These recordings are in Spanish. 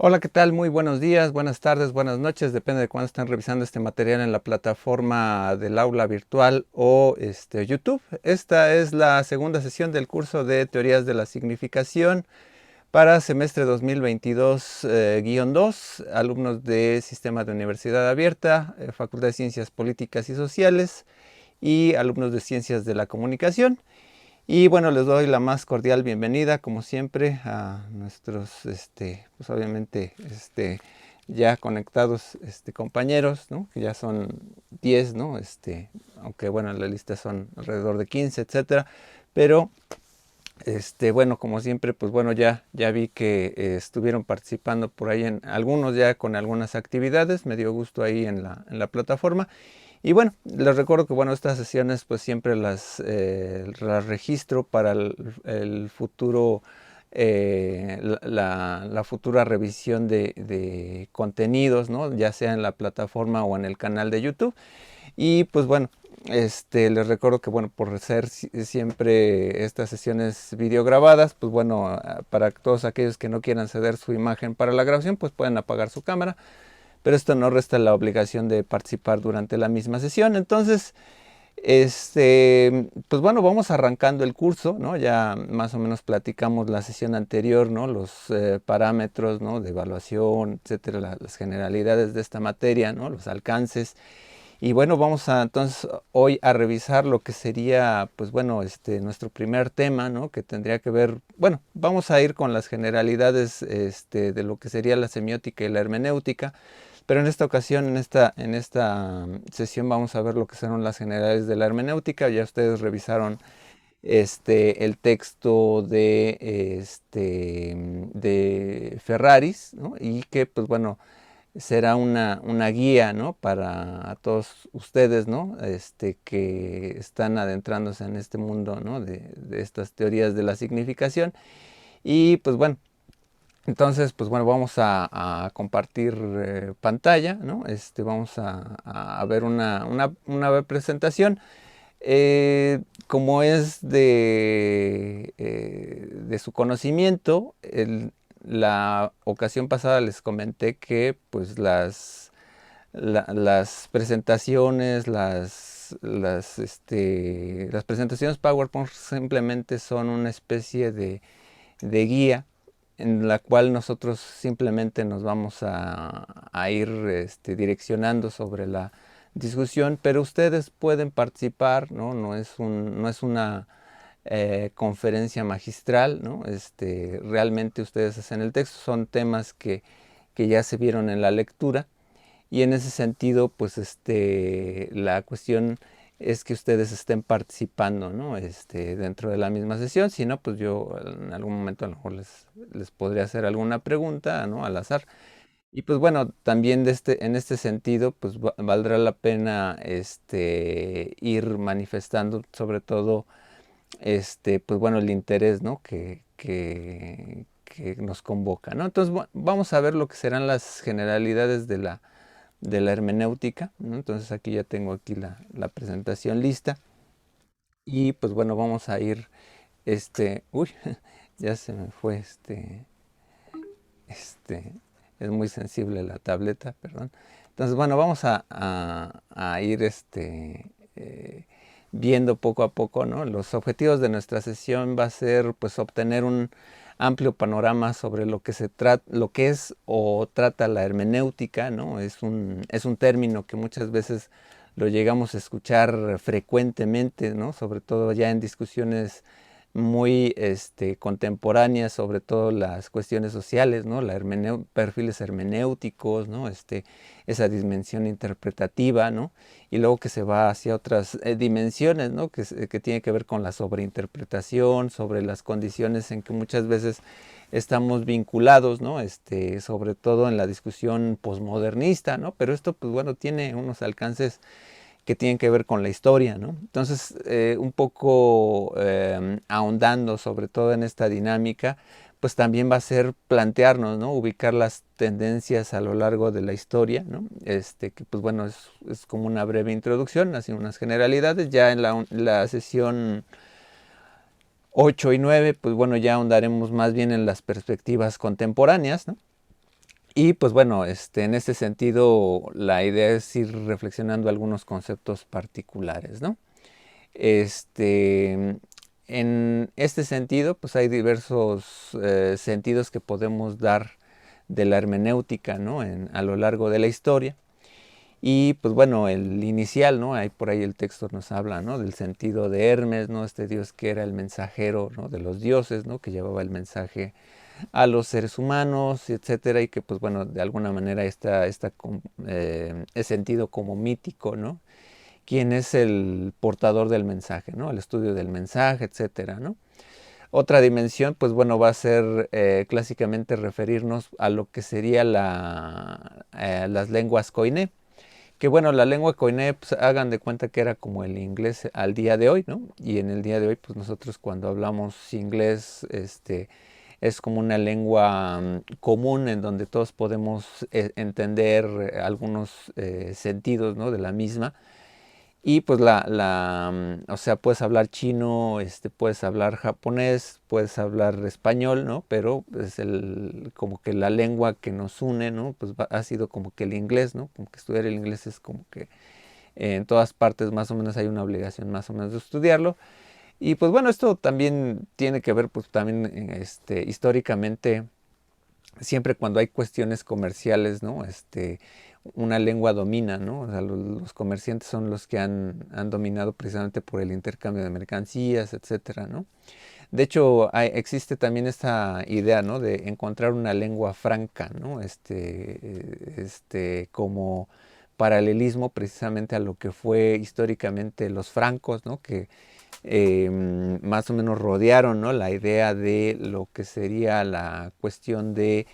Hola, ¿qué tal? Muy buenos días, buenas tardes, buenas noches, depende de cuándo están revisando este material en la plataforma del aula virtual o YouTube. Esta es la segunda sesión del curso de Teorías de la Significación para semestre 2022-2, alumnos de Sistema de Universidad Abierta, Facultad de Ciencias Políticas y Sociales y alumnos de Ciencias de la Comunicación. Y bueno, les doy la más cordial bienvenida, como siempre, a nuestros, pues obviamente, ya conectados, compañeros, ¿no? Que ya son 10, ¿no? Aunque bueno, en la lista son alrededor de 15, etcétera. Pero, bueno, como siempre, pues bueno, ya vi que estuvieron participando por ahí en algunos ya con algunas actividades. Me dio gusto ahí en la plataforma. Y bueno, les recuerdo que bueno, estas sesiones pues siempre las registro para el futuro, la futura revisión de contenidos, ¿no? Ya sea en la plataforma o en el canal de YouTube. Y pues bueno, les recuerdo que bueno, por ser siempre estas sesiones videograbadas, pues bueno, para todos aquellos que no quieran ceder su imagen para la grabación, pues pueden apagar su cámara, pero esto no resta la obligación de participar durante la misma sesión. Entonces, pues bueno, vamos arrancando el curso, ¿no? Ya más o menos platicamos la sesión anterior, ¿no? Los parámetros, ¿no? De evaluación, etcétera, las generalidades de esta materia, ¿no? Los alcances. Y bueno, vamos a entonces hoy a revisar lo que sería, pues bueno, nuestro primer tema, ¿no? Que tendría que ver, bueno, vamos a ir con las generalidades, de lo que sería la semiótica y la hermenéutica. Pero en esta ocasión, en esta sesión, vamos a ver lo que son las generalidades de la hermenéutica. Ya ustedes revisaron el texto de Ferraris, ¿no? Y que, pues bueno, será una guía, ¿no? Para todos ustedes, ¿no? Que están adentrándose en este mundo, ¿no? De estas teorías de la significación. Y pues bueno, entonces, pues bueno, vamos a compartir pantalla, ¿no? Vamos a ver una breve presentación. Como es de su conocimiento, la ocasión pasada les comenté que pues las presentaciones, las presentaciones PowerPoint simplemente son una especie de guía en la cual nosotros simplemente nos vamos a ir direccionando sobre la discusión, pero ustedes pueden participar, ¿no? No es una conferencia magistral, ¿no? Realmente ustedes hacen el texto, son temas que ya se vieron en la lectura, y en ese sentido, pues la cuestión es que ustedes estén participando, ¿no? Dentro de la misma sesión. Si no, pues yo en algún momento a lo mejor les podría hacer alguna pregunta, ¿no? Al azar. Y pues bueno, también en este sentido, pues valdrá la pena ir manifestando sobre todo pues bueno, el interés, ¿no? Que nos convoca, ¿no? Entonces vamos a ver lo que serán las generalidades de la hermenéutica, ¿no? Entonces aquí ya tengo aquí la presentación lista. Y pues bueno, vamos a ir, uy, ya se me fue, este, es muy sensible la tableta, perdón. Entonces bueno, vamos a ir, viendo poco a poco, ¿no? Los objetivos de nuestra sesión va a ser pues obtener un amplio panorama sobre lo que lo que es o trata la hermenéutica, ¿no? Es un término que muchas veces lo llegamos a escuchar frecuentemente, ¿no? Sobre todo ya en discusiones muy contemporáneas, sobre todo las cuestiones sociales, ¿no? Perfiles hermenéuticos, ¿no? Esa dimensión interpretativa, ¿no? Y luego que se va hacia otras dimensiones, ¿no? Que tiene que ver con la sobreinterpretación, sobre las condiciones en que muchas veces estamos vinculados, ¿no? Sobre todo en la discusión posmodernista, ¿no? Pero esto, pues bueno, tiene unos alcances que tienen que ver con la historia, ¿no? Entonces, un poco ahondando sobre todo en esta dinámica, pues también va a ser plantearnos, ¿no? Ubicar las tendencias a lo largo de la historia, ¿no? Que pues bueno, es como una breve introducción, así unas generalidades. Ya en la sesión 8 y 9, pues bueno, ya ahondaremos más bien en las perspectivas contemporáneas, ¿no? Y pues bueno, en este sentido, la idea es ir reflexionando algunos conceptos particulares, ¿no? Este, en este sentido, pues hay diversos sentidos que podemos dar de la hermenéutica, ¿no? A lo largo de la historia. Y pues bueno, el inicial, ¿no? Ahí por ahí el texto nos habla, ¿no? Del sentido de Hermes, ¿no? Este dios que era el mensajero, ¿no? De los dioses, ¿no? Que llevaba el mensaje a los seres humanos, etcétera, y que pues bueno, de alguna manera es sentido como mítico, ¿no? Quién es el portador del mensaje, ¿no? El estudio del mensaje, etcétera, ¿no? Otra dimensión, pues bueno, va a ser clásicamente referirnos a lo que sería las lenguas koiné. Que bueno, la lengua koiné, pues hagan de cuenta que era como el inglés al día de hoy, ¿no? Y en el día de hoy, pues nosotros cuando hablamos inglés, es como una lengua común en donde todos podemos entender algunos sentidos, ¿no? De la misma. Y pues o sea, puedes hablar chino, puedes hablar japonés, puedes hablar español, ¿no? Pero es como que la lengua que nos une, ¿no? Pues ha sido como que el inglés, ¿no? Como que estudiar el inglés es como que en todas partes más o menos hay una obligación más o menos de estudiarlo. Y pues bueno, esto también tiene que ver pues también históricamente, siempre cuando hay cuestiones comerciales, ¿no? Una lengua domina, ¿no? O sea, los comerciantes son los que han dominado precisamente por el intercambio de mercancías, etcétera, ¿no? De hecho, existe también esta idea, ¿no? De encontrar una lengua franca, ¿no? Como paralelismo precisamente a lo que fue históricamente los francos, ¿no? Que más o menos rodearon, ¿no? La idea de lo que sería la cuestión de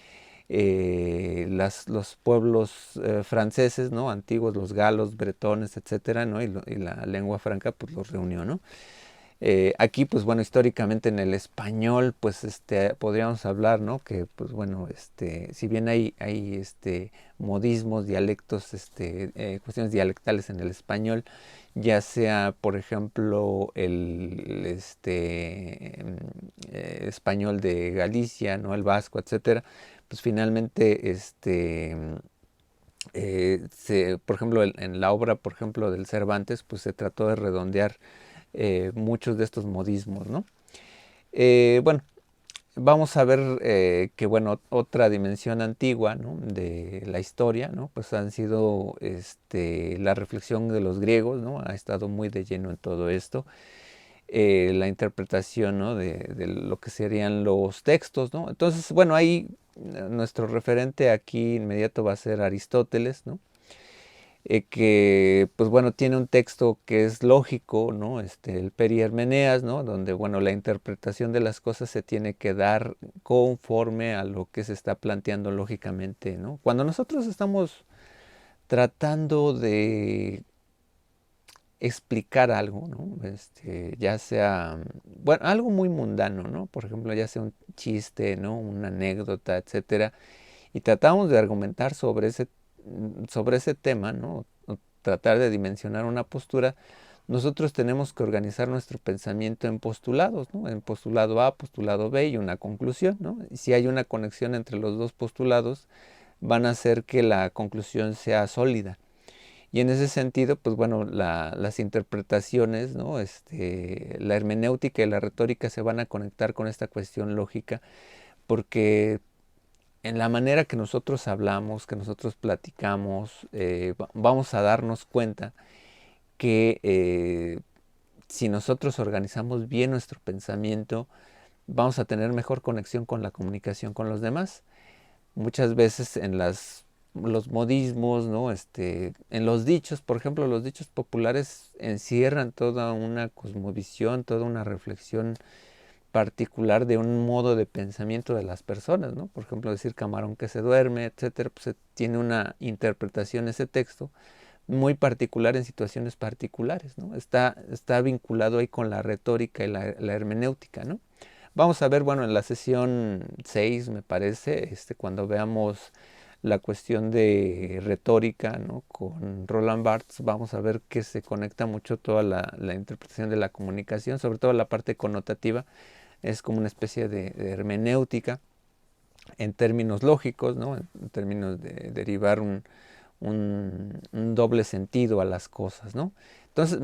los pueblos franceses, ¿no? Antiguos, los galos, bretones, etcétera, ¿no? Y la lengua franca pues los reunió, ¿no? Aquí, pues bueno, históricamente en el español, pues podríamos hablar, ¿no? Que, pues bueno, si bien hay modismos, dialectos, cuestiones dialectales en el español, ya sea, por ejemplo, el español de Galicia, ¿no? El vasco, etcétera, pues finalmente, por ejemplo, en la obra, por ejemplo, del Cervantes, pues se trató de redondear muchos de estos modismos, ¿no? Bueno, vamos a ver que, bueno, otra dimensión antigua, ¿no? De la historia, ¿no? Pues han sido la reflexión de los griegos, ¿no? Ha estado muy de lleno en todo esto. La interpretación, ¿no? De lo que serían los textos, ¿no? Entonces, bueno, ahí nuestro referente aquí inmediato va a ser Aristóteles, ¿no? Que pues bueno, tiene un texto que es lógico, ¿no? El Perihermeneas, ¿no? Donde bueno, la interpretación de las cosas se tiene que dar conforme a lo que se está planteando lógicamente, ¿no? Cuando nosotros estamos tratando de explicar algo, ¿no? Ya sea, bueno, algo muy mundano, ¿no? Por ejemplo, ya sea un chiste, ¿no? Una anécdota, etcétera, y tratamos de argumentar sobre ese tema, ¿no? O tratar de dimensionar una postura, nosotros tenemos que organizar nuestro pensamiento en postulados, ¿no? En postulado A, postulado B y una conclusión, ¿no? Y si hay una conexión entre los dos postulados, van a hacer que la conclusión sea sólida. Y en ese sentido, pues bueno, las interpretaciones, ¿no? La hermenéutica y la retórica se van a conectar con esta cuestión lógica, porque en la manera que nosotros hablamos, que nosotros platicamos, vamos a darnos cuenta que si nosotros organizamos bien nuestro pensamiento, vamos a tener mejor conexión con la comunicación con los demás. Muchas veces en los modismos, ¿no? En los dichos, por ejemplo, los dichos populares encierran toda una cosmovisión, toda una reflexión particular de un modo de pensamiento de las personas, ¿no? Por ejemplo, decir camarón que se duerme, etcétera, pues tiene una interpretación ese texto muy particular en situaciones particulares, ¿no? Está vinculado ahí con la retórica y la hermenéutica, ¿no? Vamos a ver, bueno, en la sesión 6, me parece, cuando veamos la cuestión de retórica, ¿no? Con Roland Barthes, vamos a ver que se conecta mucho toda la interpretación de la comunicación, sobre todo la parte connotativa, es como una especie de hermenéutica. en términos lógicos, ¿no? En términos de derivar un doble sentido a las cosas, ¿no? Entonces,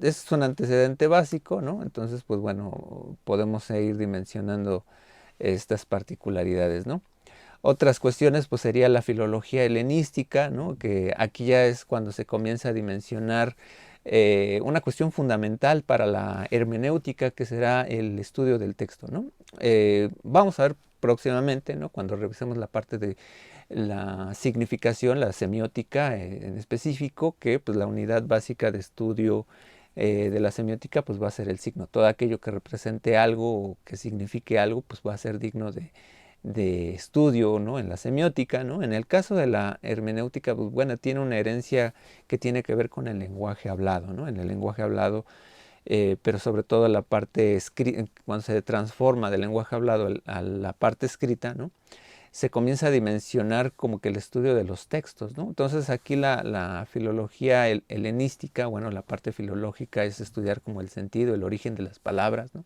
es un antecedente básico, ¿no? Entonces, pues bueno, podemos ir dimensionando estas particularidades, ¿no? Otras cuestiones pues sería la filología helenística, ¿no? Que aquí ya es cuando se comienza a dimensionar una cuestión fundamental para la hermenéutica, que será el estudio del texto, ¿no? Vamos a ver próximamente, ¿no? Cuando revisemos la parte de la significación, la semiótica en específico, que pues la unidad básica de estudio de la semiótica pues va a ser el signo. Todo aquello que represente algo o que signifique algo pues va a ser digno de estudio, ¿no? En la semiótica, ¿no? En el caso de la hermenéutica, pues bueno, tiene una herencia que tiene que ver con el lenguaje hablado, ¿no? En el lenguaje hablado, pero sobre todo la parte escrita, cuando se transforma del lenguaje hablado a la parte escrita, ¿no? Se comienza a dimensionar como que el estudio de los textos, ¿no? Entonces aquí la filología helenística, bueno, la parte filológica es estudiar como el sentido, el origen de las palabras, ¿no?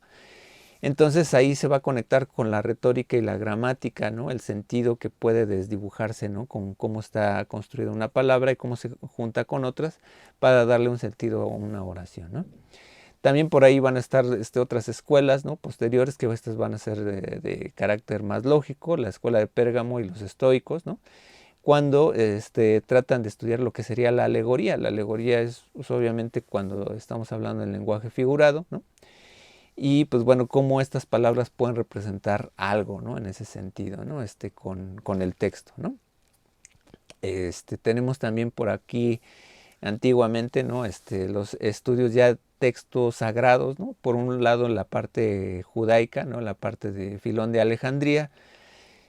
Entonces ahí se va a conectar con la retórica y la gramática, ¿no? El sentido que puede desdibujarse, ¿no? Con cómo está construida una palabra y cómo se junta con otras para darle un sentido a una oración, ¿no? También por ahí van a estar otras escuelas, ¿no? Posteriores, que estas van a ser de carácter más lógico, la escuela de Pérgamo y los estoicos, ¿no? Cuando tratan de estudiar lo que sería la alegoría. La alegoría es pues, obviamente cuando estamos hablando en lenguaje figurado, ¿no? Y pues bueno, cómo estas palabras pueden representar algo, ¿no? En ese sentido, ¿no? Con el texto, ¿no? Tenemos también por aquí antiguamente, ¿no? Los estudios ya textos sagrados, ¿no? Por un lado la parte judaica, ¿no? La parte de Filón de Alejandría,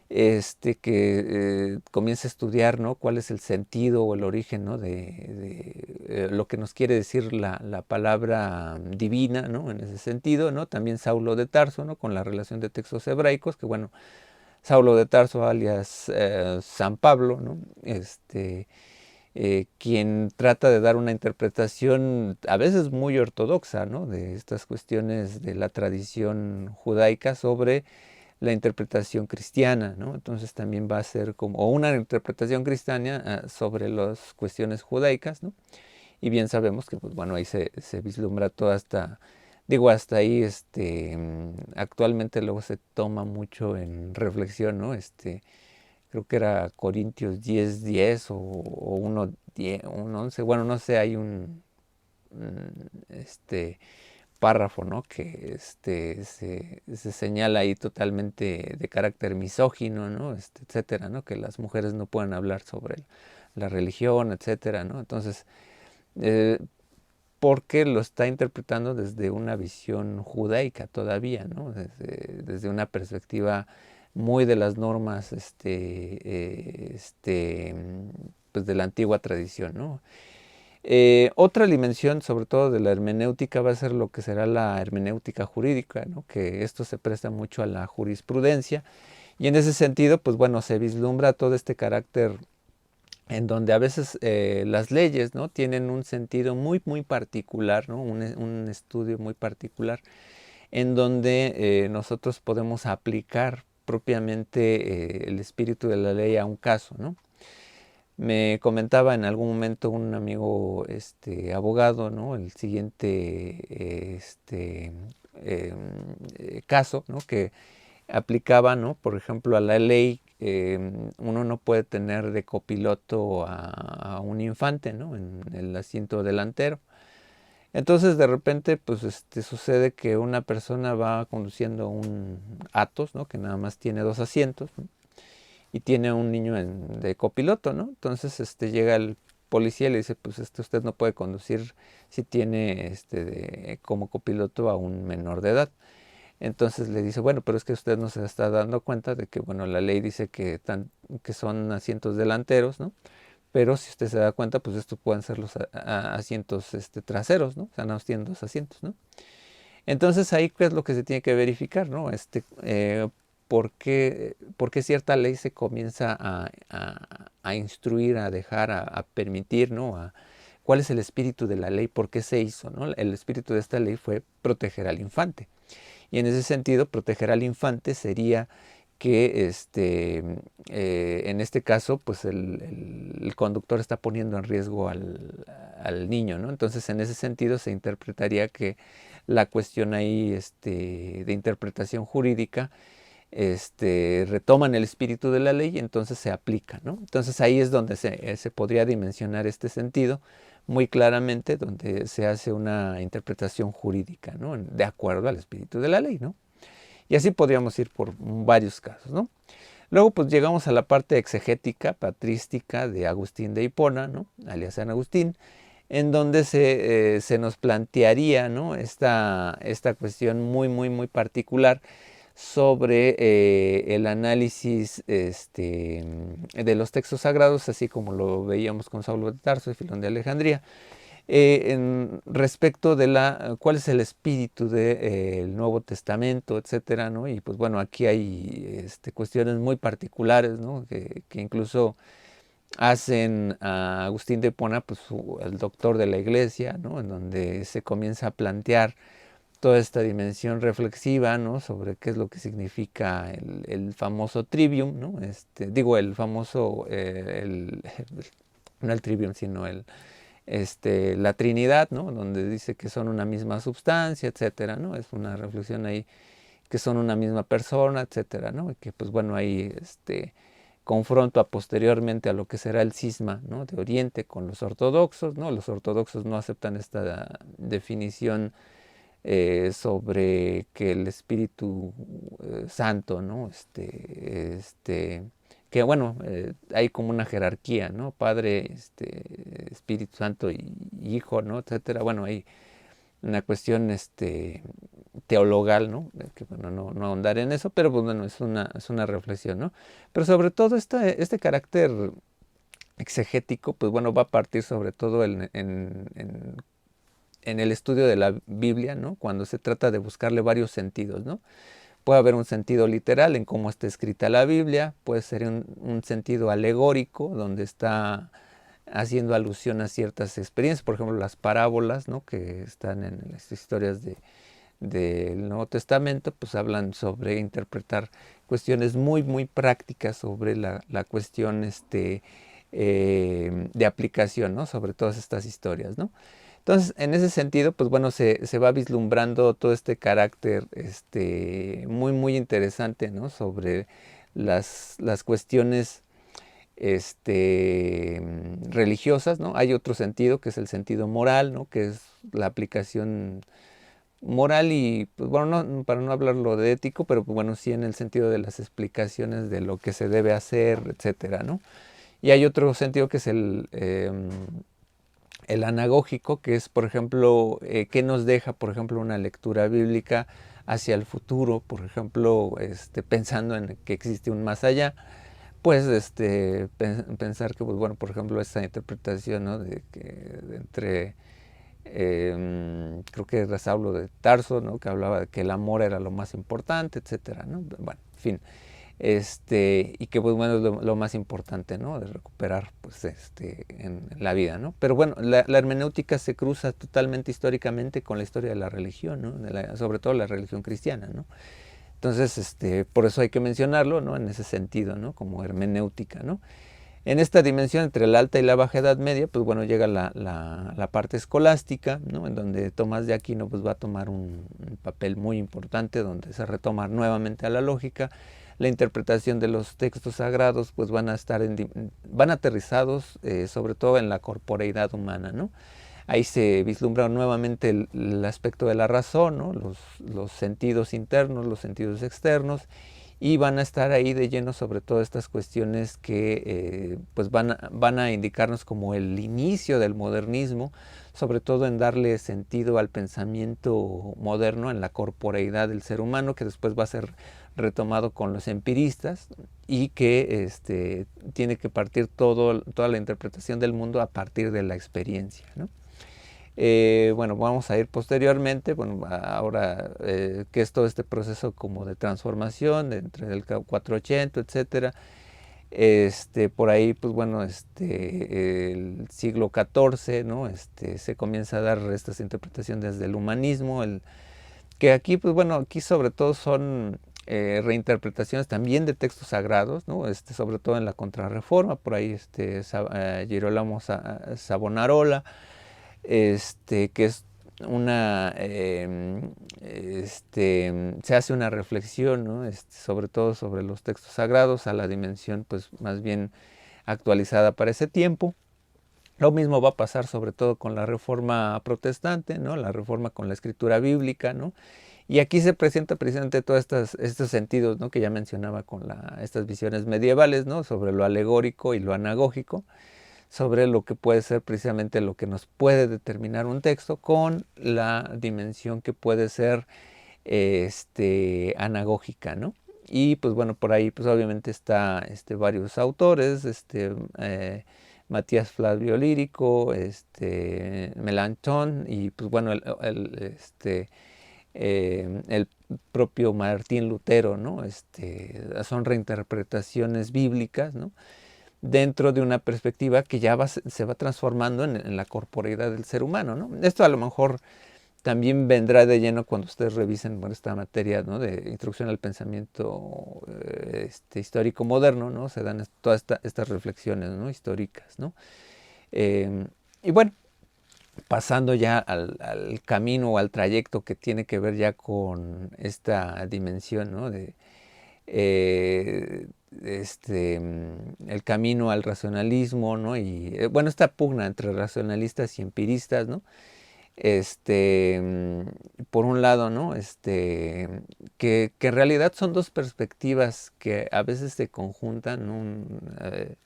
que comienza a estudiar, ¿no? Cuál es el sentido o el origen, ¿no? de lo que nos quiere decir la palabra divina, ¿no? En ese sentido, ¿no? También Saulo de Tarso, ¿no? Con la relación de textos hebraicos, que bueno, Saulo de Tarso alias San Pablo, ¿no? Quien trata de dar una interpretación a veces muy ortodoxa, ¿no? De estas cuestiones de la tradición judaica sobre la interpretación cristiana, ¿no? Entonces también va a ser como o una interpretación cristiana sobre las cuestiones judaicas, ¿no? Y bien sabemos que, pues bueno, ahí se vislumbra toda esta, digo, hasta ahí, actualmente luego se toma mucho en reflexión, ¿no? Creo que era Corintios 10:10 o 1:10, 1:11, bueno, no sé, hay este párrafo, ¿no? Que se señala ahí totalmente de carácter misógino, ¿no? Etcétera, ¿no? Que las mujeres no pueden hablar sobre la religión, etcétera, ¿no? Entonces, eh, porque lo está interpretando desde una visión judaica todavía, ¿no? Desde una perspectiva muy de las normas, pues de la antigua tradición, ¿no? Otra dimensión, sobre todo de la hermenéutica, va a ser lo que será la hermenéutica jurídica, ¿no? Que esto se presta mucho a la jurisprudencia y en ese sentido, pues bueno, se vislumbra todo este carácter en donde a veces las leyes, ¿no? Tienen un sentido muy, muy particular, ¿no? Un estudio muy particular en donde nosotros podemos aplicar propiamente el espíritu de la ley a un caso, ¿no? Me comentaba en algún momento un amigo abogado, ¿no? El siguiente caso, ¿no? Que aplicaba, ¿no? Por ejemplo, a la ley, uno no puede tener de copiloto a un infante, ¿no? En el asiento delantero. Entonces, de repente, pues sucede que una persona va conduciendo un Atos, ¿no? Que nada más tiene 2 asientos, ¿no? Y tiene un niño de copiloto, ¿no? Entonces llega el policía y le dice, pues usted no puede conducir si tiene como copiloto a un menor de edad. Entonces le dice, bueno, pero es que usted no se está dando cuenta de que, bueno, la ley dice que son asientos delanteros, ¿no? Pero si usted se da cuenta, pues estos pueden ser los asientos traseros, ¿no? O sea, no tienen 2 asientos, ¿no? Entonces ahí qué es lo que se tiene que verificar, ¿no? ¿Por qué cierta ley se comienza a instruir, a dejar, a permitir, ¿no? ¿Cuál es el espíritu de la ley? ¿Por qué se hizo, ¿no? El espíritu de esta ley fue proteger al infante. Y en ese sentido, proteger al infante sería que en este caso pues el conductor está poniendo en riesgo al niño, ¿no? Entonces en ese sentido se interpretaría que la cuestión ahí de interpretación jurídica retoman el espíritu de la ley y entonces se aplica, ¿no? Entonces ahí es donde se podría dimensionar este sentido muy claramente, donde se hace una interpretación jurídica, ¿no? De acuerdo al espíritu de la ley, ¿no? Y así podríamos ir por varios casos, ¿no? Luego pues llegamos a la parte exegética, patrística de Agustín de Hipona, ¿no? Alias San Agustín, en donde se nos plantearía, ¿no? esta cuestión muy particular sobre el análisis de los textos sagrados, así como lo veíamos con Saulo de Tarso y Filón de Alejandría, respecto de cuál es el espíritu del Nuevo Testamento, etcétera, ¿no? Y pues bueno, aquí hay cuestiones muy particulares, ¿no? que incluso hacen a Agustín de Hipona pues, el doctor de la iglesia, ¿no? En donde se comienza a plantear toda esta dimensión reflexiva, ¿no? Sobre qué es lo que significa el famoso trivium, ¿no? Digo, el famoso, no el trivium, sino la Trinidad, ¿no? Donde dice que son una misma sustancia, etcétera, ¿no? Es una reflexión ahí que son una misma persona, etcétera, ¿no? Y que pues bueno, ahí confronto posteriormente a lo que será el cisma, ¿no? De Oriente con los ortodoxos, ¿no? Los ortodoxos no aceptan esta definición sobre que el Espíritu Santo, ¿no? Que bueno, hay como una jerarquía, ¿no? Padre, Espíritu Santo y Hijo, ¿no? Etcétera. Bueno, hay una cuestión teologal, ¿no? Que bueno, no ahondar en eso, pero pues bueno, es una reflexión, ¿no? Pero sobre todo este carácter exegético, pues bueno, va a partir sobre todo en el estudio de la Biblia, ¿no? Cuando se trata de buscarle varios sentidos, ¿no? Puede haber un sentido literal en cómo está escrita la Biblia, puede ser un sentido alegórico, donde está haciendo alusión a ciertas experiencias, por ejemplo, las parábolas, ¿no? Que están en las historias del Nuevo Testamento, pues hablan sobre interpretar cuestiones muy prácticas sobre la cuestión de aplicación, ¿no? Sobre todas estas historias, ¿no? Entonces, en ese sentido, pues bueno, se va vislumbrando todo este carácter muy interesante, ¿no? Sobre las cuestiones religiosas, ¿no? Hay otro sentido que es el sentido moral, ¿no? Que es la aplicación moral y, pues bueno, para no hablarlo de ético, pero pues, bueno, sí en el sentido de las explicaciones de lo que se debe hacer, etcétera, ¿no? Y hay otro sentido que es el anagógico, que es, por ejemplo, qué nos deja, por ejemplo, una lectura bíblica hacia el futuro, por ejemplo, pensando en que existe un más allá, pues pensar que, pues, bueno, por ejemplo, esta interpretación, ¿no? de que entre, creo que era Saulo de Tarso, ¿no? Que hablaba de que el amor era lo más importante, etcétera, ¿no? Bueno, en fin. Y que pues bueno es lo más importante, ¿no? De recuperar pues en la vida, ¿no? Pero bueno, la hermenéutica se cruza totalmente históricamente con la historia de la religión, ¿no? Sobre todo la religión cristiana, ¿no? Entonces, por eso hay que mencionarlo, ¿no? En ese sentido, ¿no? Como hermenéutica, ¿no? En esta dimensión entre la alta y la baja edad media, pues bueno, llega la parte escolástica, ¿no? En donde Tomás de Aquino pues va a tomar un papel muy importante, donde se retoma nuevamente a la lógica. La interpretación de los textos sagrados pues van a estar van aterrizados sobre todo en la corporeidad humana, ¿no? Ahí se vislumbra nuevamente el aspecto de la razón, ¿no? Los sentidos internos, los sentidos externos, y van a estar ahí de lleno sobre todo estas cuestiones que pues van a indicarnos como el inicio del modernismo, sobre todo en darle sentido al pensamiento moderno, en la corporeidad del ser humano, que después va a ser retomado con los empiristas y que tiene que partir toda la interpretación del mundo a partir de la experiencia, ¿no? Bueno, vamos a ir posteriormente, bueno, ahora que es todo este proceso como de transformación entre el 480, etcétera. Por ahí, pues bueno, el siglo XIV, ¿no? Se comienza a dar estas interpretaciones desde el humanismo, que aquí, pues bueno, aquí sobre todo son reinterpretaciones también de textos sagrados, ¿no? Sobre todo en la Contrarreforma, por ahí Girolamo Savonarola, que es una, se hace una reflexión, ¿no? Sobre todo sobre los textos sagrados, a la dimensión pues más bien actualizada para ese tiempo. Lo mismo va a pasar sobre todo con la Reforma protestante, ¿no? La Reforma con la escritura bíblica, ¿no? Y aquí se presenta precisamente todos estos sentidos, ¿no? Que ya mencionaba con estas visiones medievales, ¿no? Sobre lo alegórico y lo anagógico, sobre lo que puede ser precisamente lo que nos puede determinar un texto, con la dimensión que puede ser anagógica, ¿no? Y pues bueno, por ahí pues obviamente está varios autores, Matías Flavio Lírico, Melanchthon, y pues bueno, el propio Martín Lutero, ¿no? Son reinterpretaciones bíblicas, ¿no? Dentro de una perspectiva que ya se va transformando en la corporeidad del ser humano, ¿no? Esto a lo mejor también vendrá de lleno cuando ustedes revisen esta materia, ¿no? De introducción al pensamiento histórico moderno, ¿no? Se dan todas estas reflexiones, ¿no? Históricas, ¿no? Y bueno, pasando ya al camino o al trayecto que tiene que ver ya con esta dimensión, ¿no? El camino al racionalismo, ¿no? Y bueno, esta pugna entre racionalistas y empiristas, ¿no? Por un lado, ¿no? Que en realidad son dos perspectivas que a veces se conjuntan, ¿no?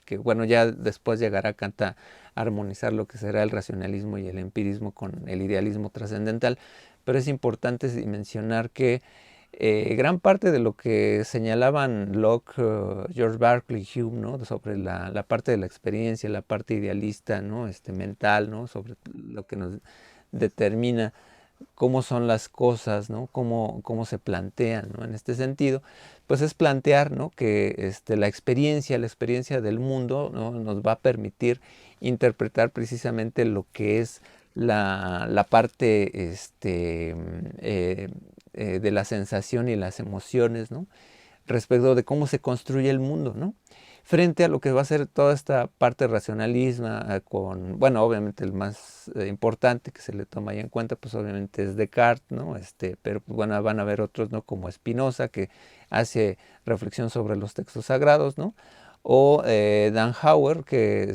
Que bueno, ya después llegará Kant a armonizar lo que será el racionalismo y el empirismo con el idealismo trascendental, pero es importante mencionar que gran parte de lo que señalaban Locke, George Berkeley, Hume, ¿no? Sobre la parte de la experiencia, la parte idealista, ¿no? Mental, ¿no? Sobre lo que nos determina cómo son las cosas, ¿no? Cómo se plantean, ¿no? En este sentido, pues es plantear, ¿no? Que la experiencia del mundo, ¿no? Nos va a permitir interpretar precisamente lo que es la parte de la sensación y las emociones, ¿no? Respecto de cómo se construye el mundo, ¿no? Frente a lo que va a ser toda esta parte racionalismo, con, bueno, obviamente el más importante que se le toma ahí en cuenta, pues obviamente es Descartes, ¿no? Pero pues, bueno, van a haber otros, ¿no? Como Spinoza, que hace reflexión sobre los textos sagrados, ¿no? O Dan Hauer, que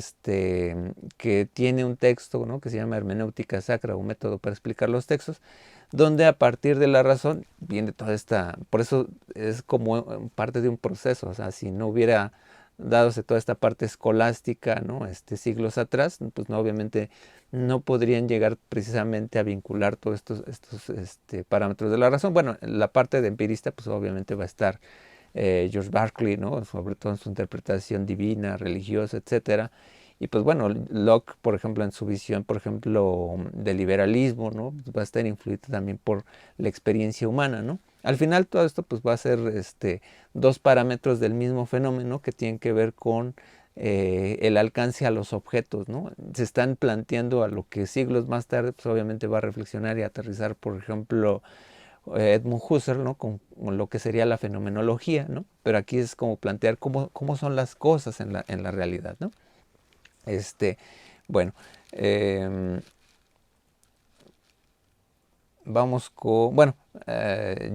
tiene un texto, ¿no? Que se llama Hermenéutica Sacra, un método para explicar los textos, donde a partir de la razón viene toda por eso es como parte de un proceso, o sea, si no hubiera dadose toda esta parte escolástica, ¿no? Siglos atrás, pues no, obviamente no podrían llegar precisamente a vincular todos estos parámetros de la razón. Bueno, la parte de empirista, pues obviamente va a estar George Berkeley, ¿no? Sobre todo en su interpretación divina, religiosa, etcétera. Y pues bueno, Locke, por ejemplo, en su visión, por ejemplo, del liberalismo, ¿no? Pues va a estar influido también por la experiencia humana, ¿no? Al final todo esto pues va a ser dos parámetros del mismo fenómeno que tienen que ver con el alcance a los objetos, ¿no? Se están planteando a lo que siglos más tarde pues obviamente va a reflexionar y aterrizar, por ejemplo, Edmund Husserl, ¿no? Con lo que sería la fenomenología, ¿no? Pero aquí es como plantear cómo son las cosas en la realidad, ¿no? Bueno, eh, vamos con, bueno,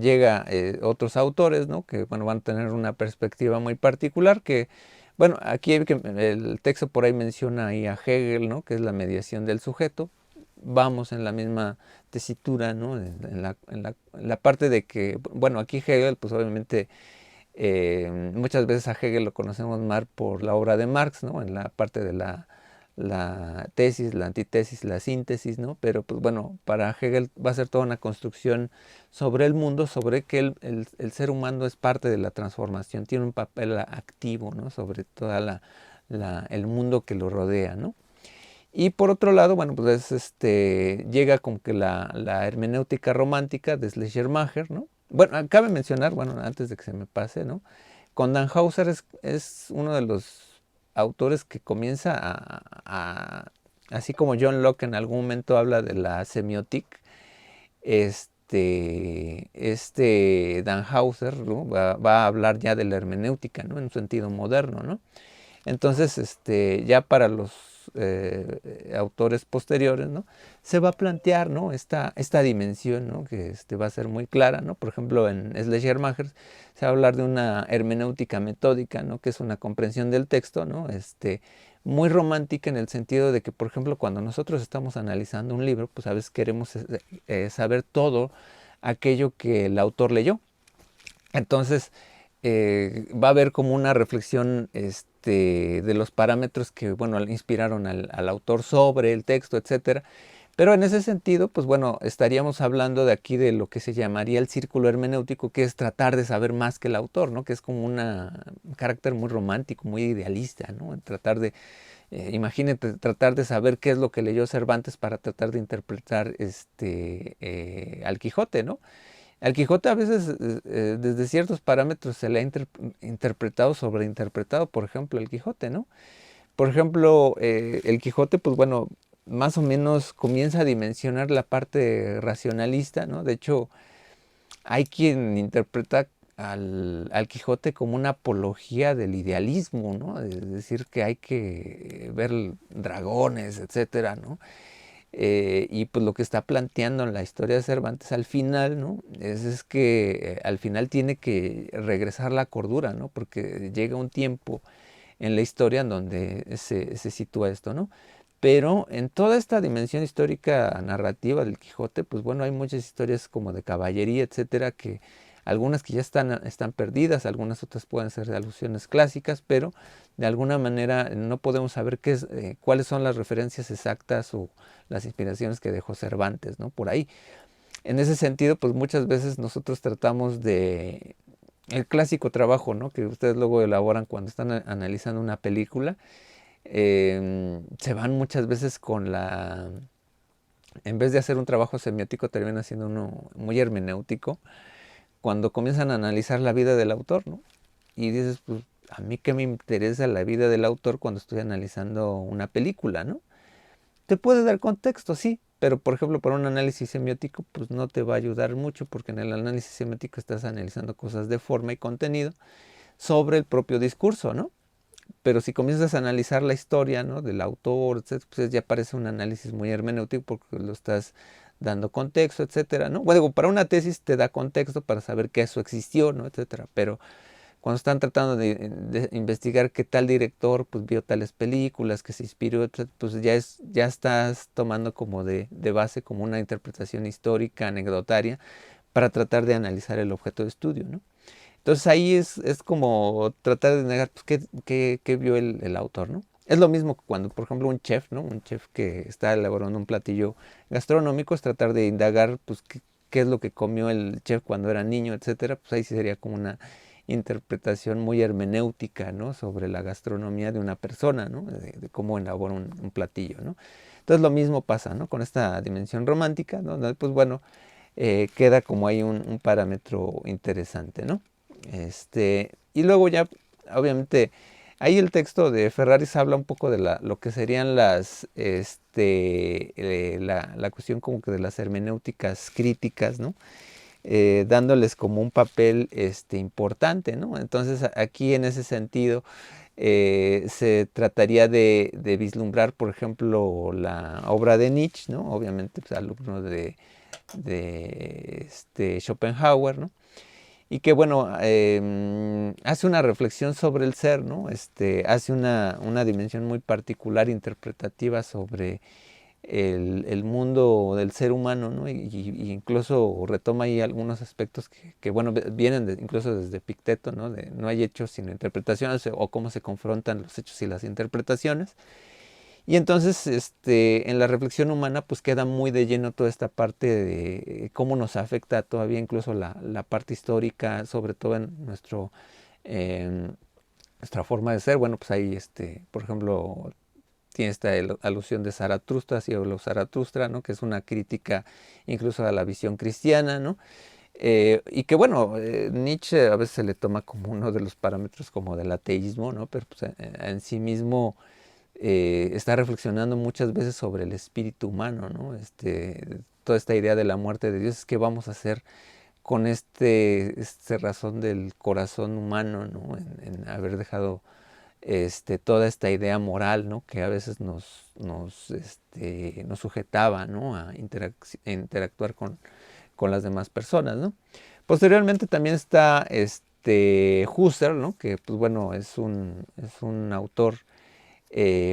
llega otros autores, ¿no? Que, bueno, van a tener una perspectiva muy particular, que, bueno, aquí el texto por ahí menciona ahí a Hegel, ¿no? Que es la mediación del sujeto. Vamos en la misma tesitura, ¿no? En la parte de que, bueno, aquí Hegel, pues obviamente muchas veces a Hegel lo conocemos más por la obra de Marx, ¿no? En la parte de la tesis, la antítesis, la síntesis, ¿no? Pero pues bueno, para Hegel va a ser toda una construcción sobre el mundo, sobre que el ser humano es parte de la transformación, tiene un papel activo, ¿no? Sobre todo el mundo que lo rodea, ¿no? Y por otro lado, bueno, pues llega como que la hermenéutica romántica de Schleiermacher, ¿no? Bueno, cabe mencionar, bueno, antes de que se me pase, ¿no? Con Dannhauser es uno de los autores que comienza así como John Locke en algún momento habla de la semiótica, Dan Hauser, ¿no? va a hablar ya de la hermenéutica, ¿no? En un sentido moderno, ¿no? Entonces, ya para los autores posteriores, ¿no? Se va a plantear, ¿no? esta dimensión, ¿no? Que va a ser muy clara, ¿no? Por ejemplo, en Schleiermacher se va a hablar de una hermenéutica metódica, ¿no? Que es una comprensión del texto, ¿no? Muy romántica en el sentido de que, por ejemplo, cuando nosotros estamos analizando un libro, pues a veces queremos saber todo aquello que el autor leyó. Entonces, va a haber como una reflexión de los parámetros que, bueno, inspiraron al autor sobre el texto, etcétera. Pero en ese sentido, pues bueno, estaríamos hablando de aquí de lo que se llamaría el círculo hermenéutico, que es tratar de saber más que el autor, ¿no? Que es como un carácter muy romántico, muy idealista, ¿no? Tratar de, imagínate, tratar de saber qué es lo que leyó Cervantes para tratar de interpretar al Quijote, ¿no? Al Quijote a veces desde ciertos parámetros se le ha interpretado, sobreinterpretado, por ejemplo, el Quijote, ¿no? Por ejemplo, el Quijote, pues bueno, más o menos comienza a dimensionar la parte racionalista, ¿no? De hecho, hay quien interpreta al Quijote como una apología del idealismo, ¿no? Es decir, que hay que ver dragones, etcétera, ¿no? Y pues lo que está planteando en la historia de Cervantes al final, ¿no? Es que al final tiene que regresar la cordura, ¿no? Porque llega un tiempo en la historia en donde se sitúa esto, ¿no? Pero en toda esta dimensión histórica narrativa del Quijote, pues bueno, hay muchas historias como de caballería, etcétera, que algunas que ya están perdidas, algunas otras pueden ser de alusiones clásicas, pero de alguna manera no podemos saber cuáles son las referencias exactas o las inspiraciones que dejó Cervantes, ¿no? Por ahí. En ese sentido, pues muchas veces nosotros tratamos de el clásico trabajo, ¿no? Que ustedes luego elaboran cuando están analizando una película, se van muchas veces en vez de hacer un trabajo semiótico, termina siendo uno muy hermenéutico, cuando comienzan a analizar la vida del autor, ¿no? Y dices, pues, a mí qué me interesa la vida del autor cuando estoy analizando una película, ¿no? Te puede dar contexto, sí, pero por ejemplo, para un análisis semiótico, pues no te va a ayudar mucho, porque en el análisis semiótico estás analizando cosas de forma y contenido sobre el propio discurso, ¿no? Pero si comienzas a analizar la historia, ¿no? Del autor, etcétera, pues ya parece un análisis muy hermenéutico porque lo estás dando contexto, etcétera, ¿no? Bueno, para una tesis te da contexto para saber que eso existió, ¿no? Etcétera, pero cuando están tratando de investigar qué tal director pues vio tales películas, que se inspiró, etcétera, pues ya estás tomando como de base como una interpretación histórica, anecdotaria, para tratar de analizar el objeto de estudio, ¿no? Entonces ahí es como tratar de negar pues, qué vio el autor, ¿no? Es lo mismo que cuando, por ejemplo, un chef, ¿no? Un chef que está elaborando un platillo gastronómico es tratar de indagar pues, qué es lo que comió el chef cuando era niño, etcétera. Pues ahí sí sería como una interpretación muy hermenéutica, ¿no? Sobre la gastronomía de una persona, ¿no? De cómo elabora un platillo, ¿no? Entonces lo mismo pasa, ¿no? Con esta dimensión romántica, ¿no? Pues bueno, queda como ahí un parámetro interesante, ¿no? Y luego ya, obviamente, ahí el texto de Ferraris habla un poco de lo que serían la cuestión como que de las hermenéuticas críticas, ¿no? Dándoles como un papel importante, ¿no? Entonces aquí en ese sentido se trataría de vislumbrar, por ejemplo, la obra de Nietzsche, ¿no? Obviamente, pues, alumno de Schopenhauer, ¿no? Y que bueno, hace una reflexión sobre el ser, ¿no? Hace una dimensión muy particular, interpretativa sobre el mundo del ser humano, ¿no? Y incluso retoma ahí algunos aspectos que bueno, vienen incluso desde Epicteto, ¿no? De no hay hechos sino interpretaciones, o cómo se confrontan los hechos y las interpretaciones. Y entonces, en la reflexión humana, pues queda muy de lleno toda esta parte de cómo nos afecta todavía incluso la parte histórica, sobre todo en nuestra forma de ser. Bueno, pues ahí, por ejemplo, tiene esta alusión de Zaratustra, sí, o los Zaratustra, ¿no? Que es una crítica incluso a la visión cristiana, ¿no? Y que bueno, Nietzsche a veces se le toma como uno de los parámetros como del ateísmo, ¿no? Pero pues, en sí mismo está reflexionando muchas veces sobre el espíritu humano, ¿no? Toda esta idea de la muerte de Dios es qué vamos a hacer con este razón del corazón humano, ¿no? En haber dejado toda esta idea moral, ¿no? Que a veces nos sujetaba, ¿no? A interactuar con las demás personas, ¿no? Posteriormente también está Husserl, ¿no? Que pues bueno, es un autor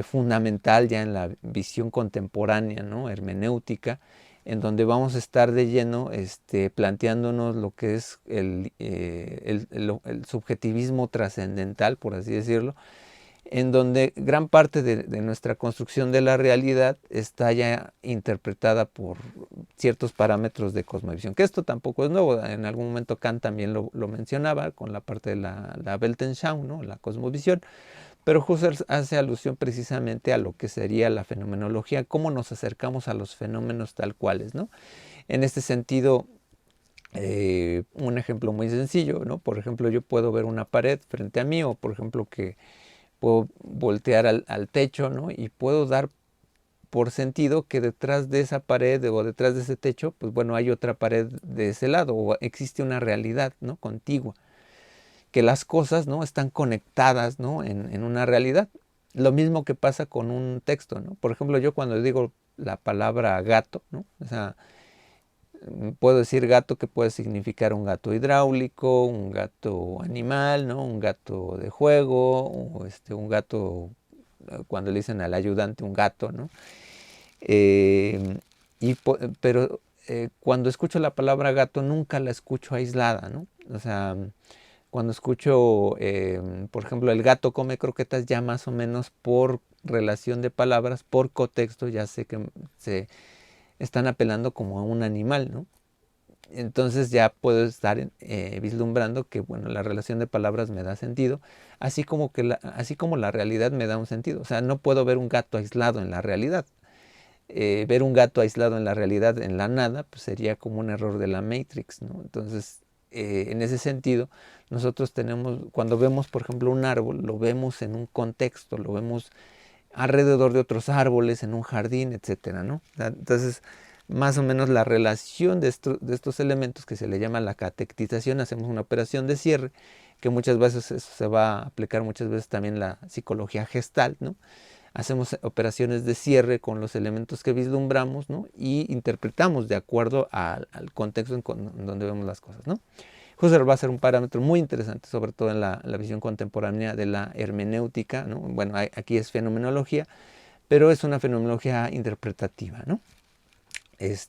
fundamental ya en la visión contemporánea, ¿no? Hermenéutica, en donde vamos a estar de lleno planteándonos lo que es el subjetivismo trascendental, por así decirlo, en donde gran parte de nuestra construcción de la realidad está ya interpretada por ciertos parámetros de cosmovisión, que esto tampoco es nuevo. En algún momento Kant también lo mencionaba con la parte de la Weltanschauung, ¿no? La cosmovisión, pero Husserl hace alusión precisamente a lo que sería la fenomenología, cómo nos acercamos a los fenómenos tal cuales, ¿no? En este sentido, un ejemplo muy sencillo, ¿no? Por ejemplo, yo puedo ver una pared frente a mí, o por ejemplo que puedo voltear al techo, ¿no? Y puedo dar por sentido que detrás de esa pared o detrás de ese techo, pues bueno, hay otra pared de ese lado, o existe una realidad, ¿no? Contigua, que las cosas, ¿no? Están conectadas, ¿no? En una realidad. Lo mismo que pasa con un texto, ¿no? Por ejemplo, yo cuando digo la palabra gato, ¿no? O sea, puedo decir gato, que puede significar un gato hidráulico, un gato animal, ¿no? Un gato de juego, o un gato, cuando le dicen al ayudante un gato, ¿no? Eh, pero cuando escucho la palabra gato nunca la escucho aislada, ¿no? O sea, cuando escucho, por ejemplo, el gato come croquetas, ya más o menos por relación de palabras, por contexto, ya sé que se están apelando como a un animal, ¿no? Entonces ya puedo estar vislumbrando que, bueno, la relación de palabras me da sentido, así como la realidad me da un sentido. O sea, no puedo ver un gato aislado en la realidad. Ver un gato aislado en la realidad, en la nada, pues sería como un error de la Matrix, ¿no? Entonces, en ese sentido, nosotros tenemos, cuando vemos, por ejemplo, un árbol, lo vemos en un contexto, lo vemos alrededor de otros árboles, en un jardín, etcétera, ¿no? Entonces, más o menos la relación de estos elementos, que se le llama la catectización, hacemos una operación de cierre, que muchas veces eso se va a aplicar muchas veces también la psicología gestal, ¿no? Hacemos operaciones de cierre con los elementos que vislumbramos, ¿no? Y interpretamos de acuerdo al contexto en donde vemos las cosas, ¿no? Husserl va a ser un parámetro muy interesante, sobre todo en la visión contemporánea de la hermenéutica, ¿no? Bueno, aquí es fenomenología, pero es una fenomenología interpretativa, ¿no?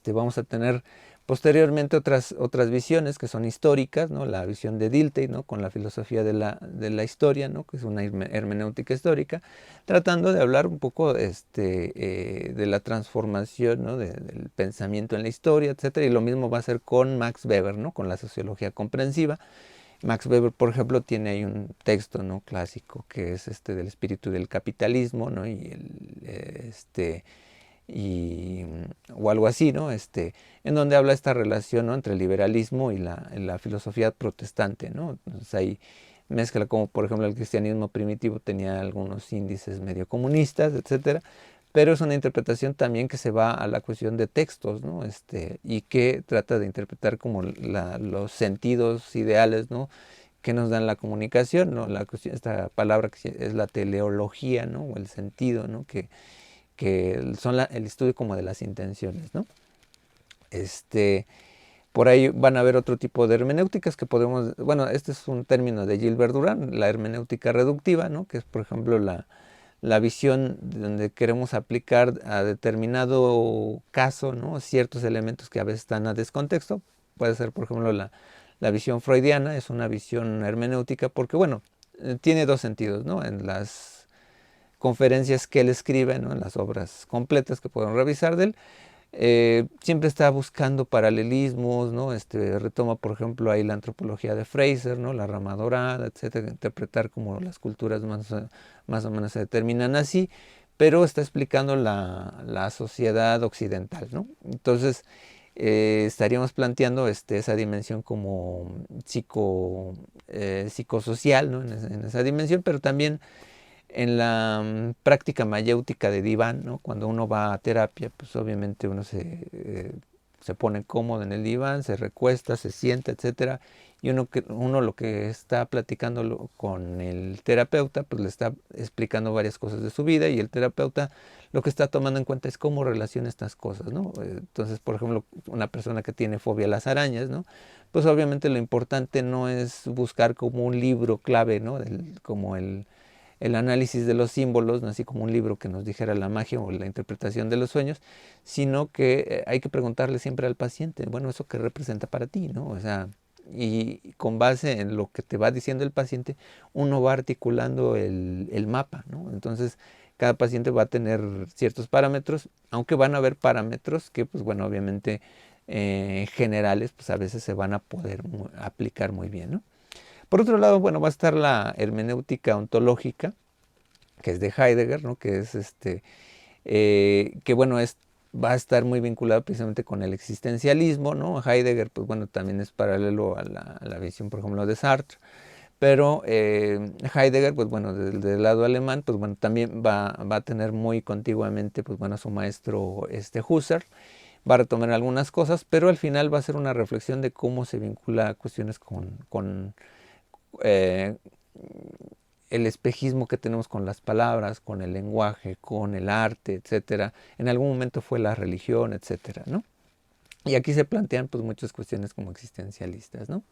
Vamos a tener posteriormente otras visiones que son históricas, ¿no? La visión de Dilthey, ¿no? Con la filosofía de la historia, ¿no? Que es una hermenéutica histórica, tratando de hablar un poco de la transformación, ¿no? Del pensamiento en la historia, etcétera. Y lo mismo va a ser con Max Weber, ¿no? Con la sociología comprensiva. Max Weber, por ejemplo, tiene ahí un texto, ¿no? Clásico, que es del espíritu del capitalismo, ¿no? O algo así, ¿no? En donde habla esta relación, ¿no? Entre el liberalismo y la filosofía protestante, ¿no? Entonces ahí mezcla como, por ejemplo, el cristianismo primitivo tenía algunos índices medio comunistas, etcétera, pero es una interpretación también que se va a la cuestión de textos, ¿no? Y que trata de interpretar como los sentidos ideales, ¿no? Que nos dan la comunicación, ¿no? Esta palabra que es la teleología, ¿no? O el sentido, ¿no? Que son el estudio como de las intenciones, ¿no? Por ahí van a haber otro tipo de hermenéuticas que podemos, bueno, este es un término de Gilbert Durán, la hermenéutica reductiva, ¿no? Que es, por ejemplo, la visión donde queremos aplicar a determinado caso, ¿no? Ciertos elementos que a veces están a descontexto. Puede ser, por ejemplo, la visión freudiana, es una visión hermenéutica porque, bueno, tiene dos sentidos, ¿no? En las conferencias que él escribe, ¿no? En las obras completas que podemos revisar de él, siempre está buscando paralelismos, ¿no? Retoma, por ejemplo, ahí la antropología de Fraser, ¿no? La rama dorada, etcétera, interpretar cómo las culturas más o menos se determinan así, pero está explicando la sociedad occidental, ¿no? Entonces, estaríamos planteando esa dimensión como psicosocial, ¿no? En esa dimensión, pero también En la práctica mayéutica de diván, ¿no? Cuando uno va a terapia, pues obviamente uno se pone cómodo en el diván, se recuesta, se sienta, etcétera, y uno lo que está platicando con el terapeuta, pues le está explicando varias cosas de su vida, y el terapeuta lo que está tomando en cuenta es cómo relaciona estas cosas, ¿no? Entonces, por ejemplo, una persona que tiene fobia a las arañas, ¿no? Pues obviamente lo importante no es buscar como un libro clave, ¿no? Como el análisis de los símbolos, ¿no? Así como un libro que nos dijera la magia o la interpretación de los sueños, sino que hay que preguntarle siempre al paciente, bueno, ¿eso qué representa para ti? ¿No? O sea, y con base en lo que te va diciendo el paciente, uno va articulando el mapa, ¿no? Entonces, cada paciente va a tener ciertos parámetros, aunque van a haber parámetros que, pues bueno, obviamente generales, pues a veces se van a poder aplicar muy bien, ¿no? Por otro lado, bueno, va a estar la hermenéutica ontológica, que es de Heidegger, ¿no? Que es que bueno, va a estar muy vinculado precisamente con el existencialismo, ¿no? Heidegger, pues bueno, también es paralelo a la visión, por ejemplo, de Sartre, pero Heidegger, pues bueno, del lado alemán, pues bueno, también va a tener muy contiguamente, pues bueno, a su maestro Husserl, va a retomar algunas cosas, pero al final va a ser una reflexión de cómo se vincula cuestiones con eh, el espejismo que tenemos con las palabras, con el lenguaje, con el arte, etcétera. En algún momento fue la religión, etcétera, ¿no? Y aquí se plantean pues muchas cuestiones como existencialistas, ¿no?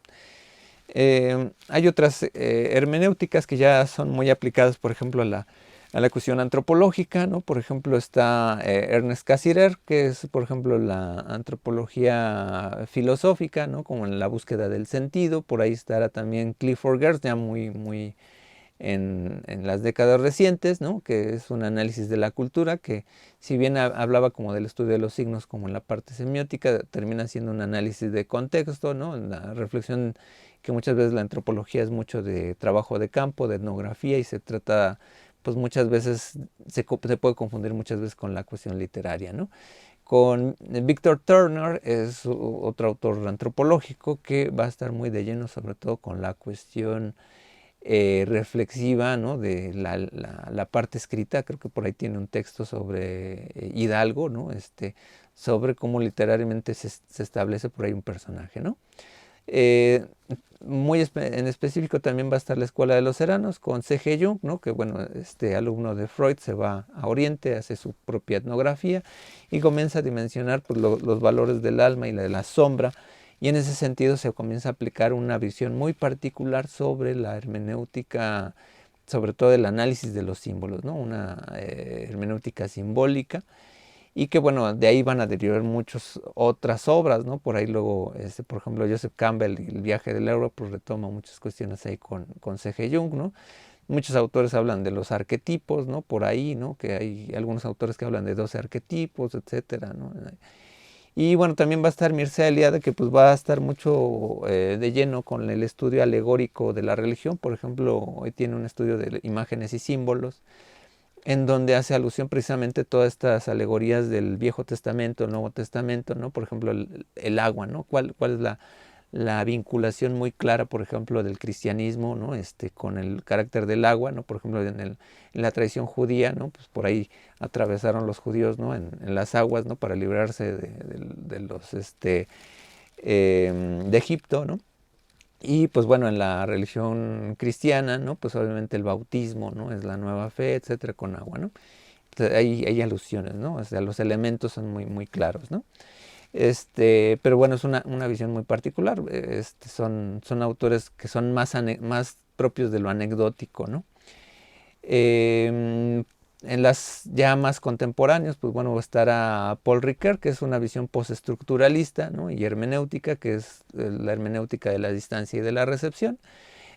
Hay otras hermenéuticas que ya son muy aplicadas, por ejemplo, a la cuestión antropológica, ¿no? Por ejemplo, está Ernest Cassirer, que es, por ejemplo, la antropología filosófica, ¿no? Como en la búsqueda del sentido. Por ahí estará también Clifford Geertz, ya muy en las décadas recientes, ¿no? Que es un análisis de la cultura que, si bien hablaba como del estudio de los signos como en la parte semiótica, termina siendo un análisis de contexto, ¿no? La reflexión que muchas veces la antropología es mucho de trabajo de campo, de etnografía, y se trata, pues muchas veces se puede confundir muchas veces con la cuestión literaria, ¿no? Con Victor Turner, es otro autor antropológico que va a estar muy de lleno sobre todo con la cuestión reflexiva, ¿no? De la parte escrita. Creo que por ahí tiene un texto sobre Hidalgo, ¿no? Sobre cómo literariamente se establece por ahí un personaje, ¿no? Eh, en específico también va a estar la Escuela de los Seranos con C.G. Jung, ¿no? Que bueno, este alumno de Freud se va a Oriente, hace su propia etnografía y comienza a dimensionar pues, los valores del alma y de la sombra, y en ese sentido se comienza a aplicar una visión muy particular sobre la hermenéutica, sobre todo el análisis de los símbolos, ¿no? Una hermenéutica simbólica, y que bueno, de ahí van a derivar muchas otras obras, ¿no? Por ahí luego, por ejemplo, Joseph Campbell y el viaje del héroe, pues retoma muchas cuestiones ahí con C.G. Jung, ¿no? Muchos autores hablan de los arquetipos, ¿no? Por ahí, ¿no? Que hay algunos autores que hablan de 12 arquetipos, etcétera, ¿no? Y bueno, también va a estar Mircea Eliade, que pues va a estar mucho de lleno con el estudio alegórico de la religión. Por ejemplo, hoy tiene un estudio de imágenes y símbolos, en donde hace alusión precisamente a todas estas alegorías del Viejo Testamento, el Nuevo Testamento, ¿no? Por ejemplo, el agua, ¿no? ¿Cuál es la vinculación muy clara, por ejemplo, del cristianismo, ¿no? Con el carácter del agua, ¿no? Por ejemplo, en la tradición judía, ¿no? Pues por ahí atravesaron los judíos, ¿no? En las aguas, ¿no? Para librarse de los, de Egipto, ¿no? Y pues bueno, en la religión cristiana, ¿no? Pues obviamente el bautismo, ¿no? Es la nueva fe, etcétera, con agua, ¿no? Entonces, hay alusiones, ¿no? O sea, los elementos son muy claros, ¿no? Pero bueno, es una visión muy particular. Son autores que son más propios de lo anecdótico, ¿no? En las ya más contemporáneas, pues bueno, estará Paul Ricoeur, que es una visión postestructuralista, ¿no? Y hermenéutica, que es la hermenéutica de la distancia y de la recepción.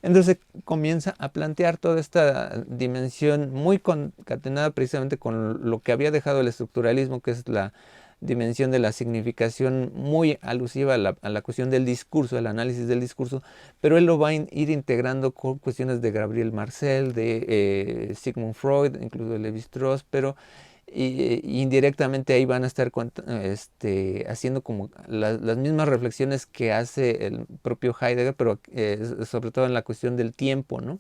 Entonces comienza a plantear toda esta dimensión muy concatenada precisamente con lo que había dejado el estructuralismo, que es la dimensión de la significación muy alusiva a la cuestión del discurso, el análisis del discurso, pero él lo va a ir integrando con cuestiones de Gabriel Marcel, de Sigmund Freud, incluso de Lévi-Strauss, pero indirectamente ahí van a estar haciendo como las mismas reflexiones que hace el propio Heidegger, pero sobre todo en la cuestión del tiempo, ¿no?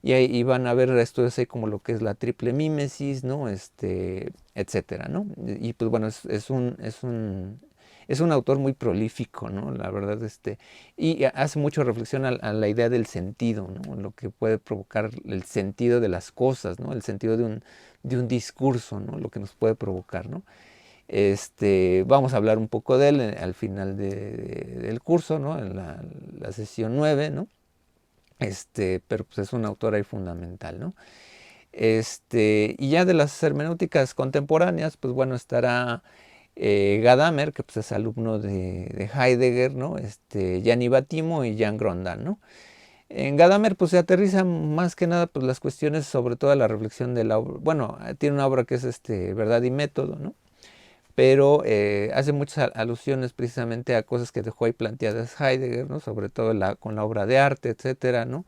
y ahí van a ver estudios ahí como lo que es la triple mímesis, ¿no? Etcétera, ¿no? Y pues bueno, es un autor muy prolífico, ¿no? La verdad, y hace mucho reflexión a la idea del sentido, ¿no? Lo que puede provocar el sentido de las cosas, ¿no? El sentido de un discurso, ¿no? Lo que nos puede provocar, ¿no? Vamos a hablar un poco de él al final del curso, ¿no? En la sesión 9, ¿no? Pero pues es un autor ahí fundamental, ¿no? Y ya de las hermenéuticas contemporáneas, pues bueno, estará Gadamer, que pues es alumno de Heidegger, ¿no? Gianni Battimo y Jean Grondin, ¿no? En Gadamer pues se aterriza más que nada pues las cuestiones sobre toda la reflexión de la obra. Bueno, tiene una obra que es Verdad y Método, ¿no? Pero hace muchas alusiones precisamente a cosas que dejó ahí planteadas Heidegger, ¿no? Sobre todo con la obra de arte, etcétera, ¿no?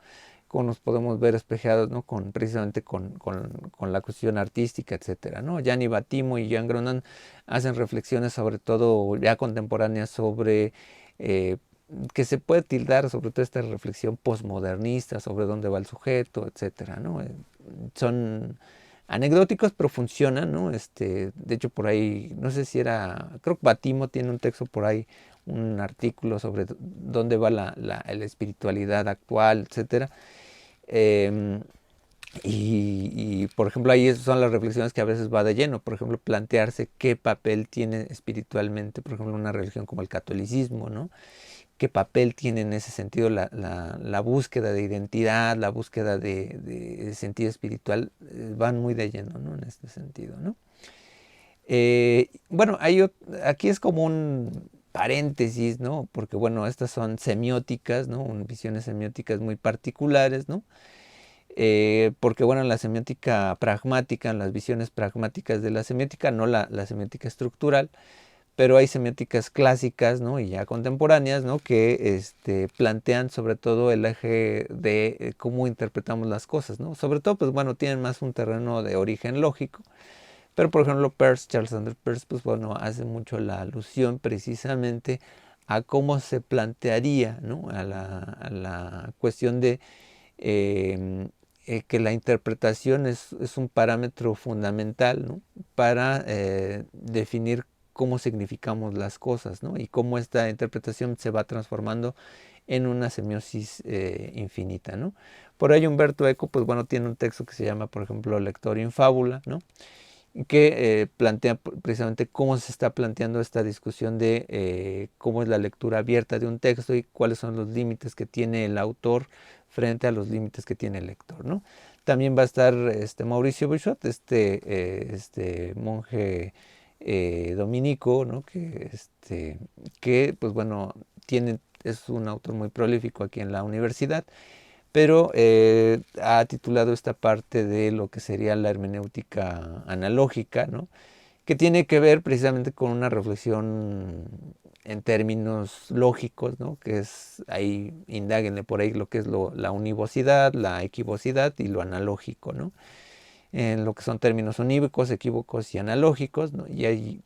Como nos podemos ver espejados, ¿no? Precisamente con la cuestión artística, etcétera, ¿no? Gianni Battimo y Jean Grondin hacen reflexiones sobre todo ya contemporáneas sobre eh, que se puede tildar sobre todo esta reflexión postmodernista sobre dónde va el sujeto, etcétera, ¿no? Son anecdóticos, pero funcionan, ¿no? De hecho, por ahí, no sé si era, creo que Battimo tiene un texto por ahí, un artículo sobre dónde va la espiritualidad actual, etcétera. Eh, por ejemplo, ahí son las reflexiones que a veces va de lleno. Por ejemplo, plantearse qué papel tiene espiritualmente, por ejemplo, una religión como el catolicismo, ¿no? Qué papel tiene en ese sentido la búsqueda de identidad, la búsqueda de sentido espiritual, van muy de lleno, ¿no? En este sentido, ¿no? Bueno, aquí es como un paréntesis, ¿no? Porque bueno, estas son semióticas, ¿no? Visiones semióticas muy particulares, ¿no? Porque bueno, en la semiótica pragmática, en las visiones pragmáticas de la semiótica, no la semiótica estructural, pero hay semióticas clásicas, ¿no? Y ya contemporáneas, ¿no? Que plantean sobre todo el eje de cómo interpretamos las cosas, ¿no? Sobre todo, pues bueno, tienen más un terreno de origen lógico, pero por ejemplo Peirce, Charles Sanders Peirce, pues bueno, hace mucho la alusión precisamente a cómo se plantearía, ¿no? A la cuestión de que la interpretación es un parámetro fundamental, ¿no? Para definir cómo significamos las cosas, ¿no? Y cómo esta interpretación se va transformando en una semiosis infinita, ¿no? Por ahí Umberto Eco, pues bueno, tiene un texto que se llama, por ejemplo, Lector in Fábula, ¿no? Que plantea precisamente cómo se está planteando esta discusión de cómo es la lectura abierta de un texto y cuáles son los límites que tiene el autor frente a los límites que tiene el lector, ¿no? También va a estar Mauricio Bouchot, monje dominico, ¿no? Que pues bueno, es un autor muy prolífico aquí en la universidad, pero ha titulado esta parte de lo que sería la hermenéutica analógica, ¿no? Que tiene que ver precisamente con una reflexión en términos lógicos, ¿no? Que es, ahí indáguenle por ahí lo que es la univocidad, la equivocidad y lo analógico, ¿no? En lo que son términos unívocos, equívocos y analógicos, ¿no? Y ahí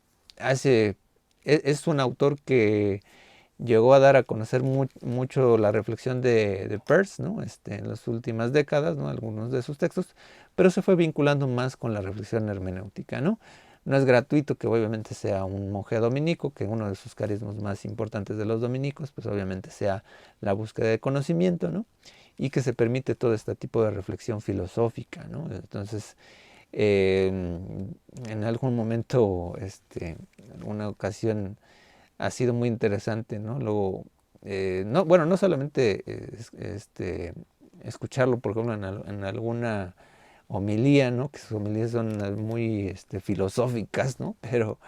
es un autor que llegó a dar a conocer mucho la reflexión de Peirce, ¿no? En las últimas décadas, ¿no? Algunos de sus textos, pero se fue vinculando más con la reflexión hermenéutica, ¿no? No es gratuito que obviamente sea un monje dominico, que uno de sus carismas más importantes de los dominicos, pues obviamente sea la búsqueda de conocimiento, ¿no? Y que se permite todo este tipo de reflexión filosófica, ¿no? Entonces, en algún momento, en alguna ocasión, ha sido muy interesante, ¿no? Luego, no, bueno, no solamente escucharlo, por ejemplo, en alguna homilía, ¿no? Que sus homilías son muy filosóficas, ¿no? Pero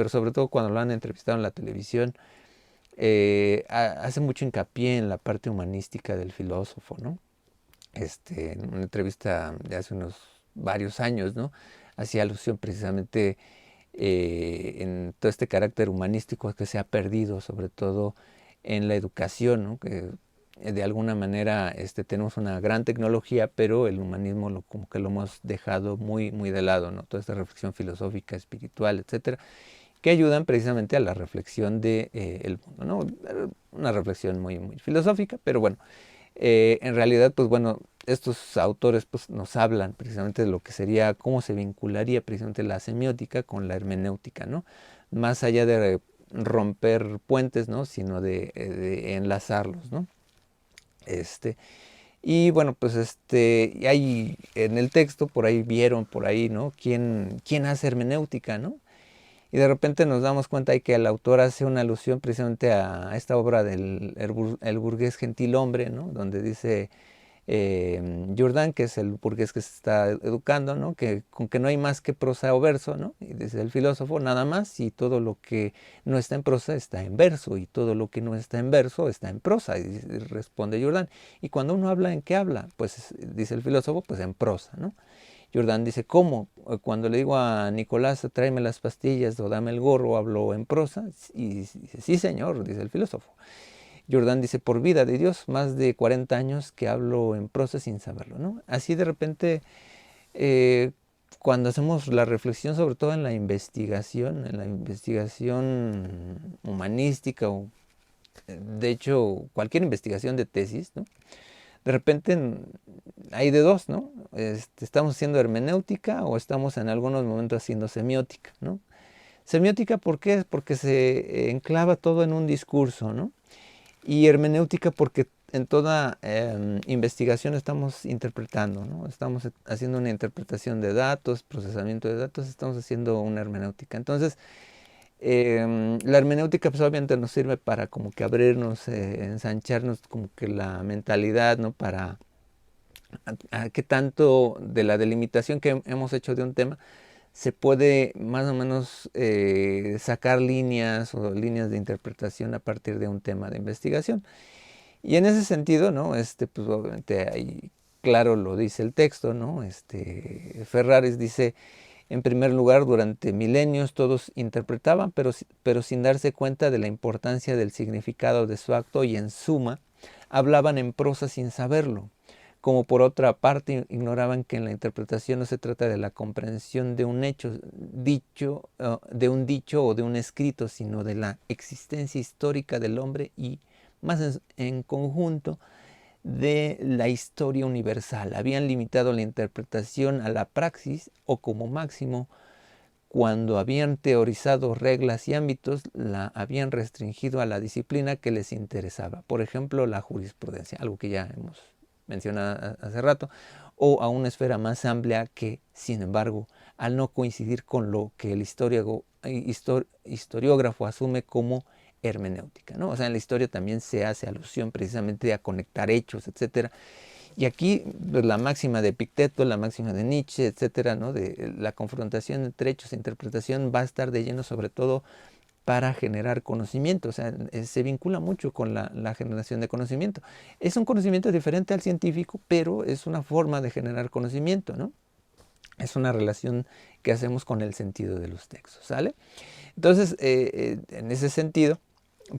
sobre todo cuando lo han entrevistado en la televisión, hace mucho hincapié en la parte humanística del filósofo, ¿no? En una entrevista de hace unos varios años, ¿no? Hacía alusión precisamente en todo este carácter humanístico que se ha perdido, sobre todo en la educación, ¿no? Que de alguna manera tenemos una gran tecnología, pero el humanismo como que lo hemos dejado muy, muy de lado, ¿no? Toda esta reflexión filosófica, espiritual, etcétera, que ayudan precisamente a la reflexión de el mundo, ¿no? Una reflexión muy, muy filosófica, pero bueno, En realidad, pues bueno, estos autores pues, nos hablan precisamente de lo que sería, cómo se vincularía precisamente la semiótica con la hermenéutica, ¿no? Más allá de romper puentes, ¿no? Sino de enlazarlos, ¿no? Este, y bueno, pues y hay en el texto, por ahí vieron, por ahí, ¿no? ¿Quién hace hermenéutica, ¿no? Y de repente nos damos cuenta de que el autor hace una alusión precisamente a esta obra del El burgués gentilhombre, ¿no? Donde dice Jourdan, que es el burgués que se está educando, ¿no? Que con que no hay más que prosa o verso, ¿no? Y dice el filósofo, nada más, y todo lo que no está en prosa está en verso, y todo lo que no está en verso está en prosa, y responde Jourdan. Y cuando uno habla, ¿en qué habla? Pues dice el filósofo, pues en prosa, ¿no? Jourdan dice, ¿cómo? Cuando le digo a Nicolás, tráeme las pastillas o dame el gorro, hablo en prosa. Y dice, sí, señor, dice el filósofo. Jourdan dice, por vida de Dios, más de 40 años que hablo en prosa sin saberlo, ¿no? Así de repente, eh, cuando hacemos la reflexión, sobre todo en la investigación humanística, o de hecho, cualquier investigación de tesis, ¿no? De repente hay de dos, ¿no? Estamos haciendo hermenéutica o estamos en algunos momentos haciendo semiótica, ¿no? Semiótica, ¿por qué? Porque se enclava todo en un discurso, ¿no? Y hermenéutica porque en toda investigación estamos interpretando, ¿no? Estamos haciendo una interpretación de datos, procesamiento de datos, estamos haciendo una hermenéutica. Entonces, la hermenéutica pues obviamente nos sirve para como que abrirnos, ensancharnos como que la mentalidad, ¿no? Para a qué tanto de la delimitación que hemos hecho de un tema se puede más o menos sacar líneas o líneas de interpretación a partir de un tema de investigación. Y en ese sentido, ¿no? Pues obviamente ahí claro lo dice el texto, ¿no? Ferraris dice, en primer lugar, durante milenios todos interpretaban, pero sin darse cuenta de la importancia del significado de su acto y en suma, hablaban en prosa sin saberlo. Como por otra parte ignoraban que en la interpretación no se trata de la comprensión de un hecho dicho, de un dicho o de un escrito, sino de la existencia histórica del hombre y más en conjunto de la historia universal. Habían limitado la interpretación a la praxis o como máximo cuando habían teorizado reglas y ámbitos, la habían restringido a la disciplina que les interesaba. Por ejemplo, la jurisprudencia, algo que ya hemos mencionado hace rato, o a una esfera más amplia que, sin embargo, al no coincidir con lo que el historiógrafo asume como hermenéutica, ¿no? O sea, en la historia también se hace alusión precisamente a conectar hechos, etcétera. Y aquí pues, la máxima de Epicteto, la máxima de Nietzsche, etcétera, ¿no? De la confrontación entre hechos e interpretación va a estar de lleno sobre todo para generar conocimiento, o sea, se vincula mucho con la generación de conocimiento. Es un conocimiento diferente al científico, pero es una forma de generar conocimiento, ¿no? Es una relación que hacemos con el sentido de los textos, ¿sale? Entonces, en ese sentido,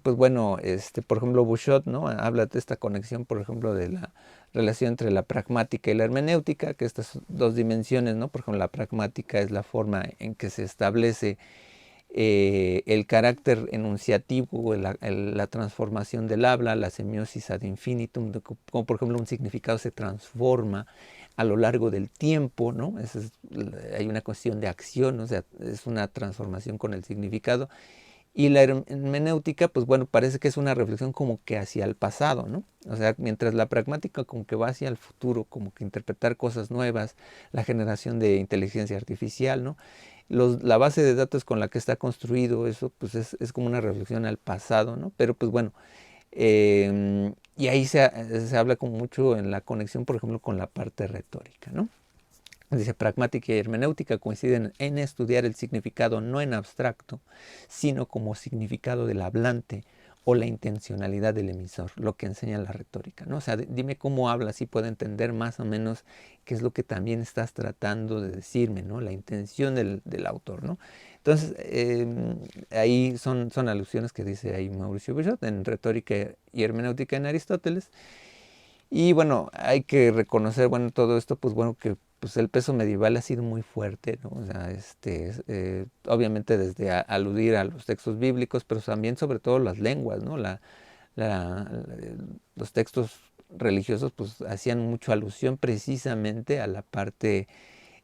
pues bueno, por ejemplo, Bouchot, ¿no? Habla de esta conexión, por ejemplo, de la relación entre la pragmática y la hermenéutica, que estas dos dimensiones, ¿no? Por ejemplo, la pragmática es la forma en que se establece el carácter enunciativo, la transformación del habla, la semiosis ad infinitum, como por ejemplo un significado se transforma a lo largo del tiempo, ¿no? Hay una cuestión de acción, o sea, es una transformación con el significado. Y la hermenéutica, pues bueno, parece que es una reflexión como que hacia el pasado, ¿no? O sea, mientras la pragmática como que va hacia el futuro, como que interpretar cosas nuevas, la generación de inteligencia artificial, ¿no? La base de datos con la que está construido, eso pues es como una reflexión al pasado, ¿no? Pero pues bueno, y ahí se habla como mucho en la conexión, por ejemplo, con la parte retórica, ¿no? Dice, pragmática y hermenéutica coinciden en estudiar el significado no en abstracto, sino como significado del hablante o la intencionalidad del emisor, lo que enseña la retórica, ¿no? O sea, dime cómo hablas y puedo entender más o menos qué es lo que también estás tratando de decirme, ¿no? La intención del autor, ¿no? Entonces, ahí son alusiones que dice ahí Mauricio Bouchot en Retórica y Hermenéutica en Aristóteles. Y bueno, hay que reconocer, bueno, todo esto, pues bueno, que pues el peso medieval ha sido muy fuerte, ¿no? O sea, obviamente desde aludir a los textos bíblicos, pero también sobre todo las lenguas, ¿no? Los textos religiosos pues hacían mucho alusión precisamente a la parte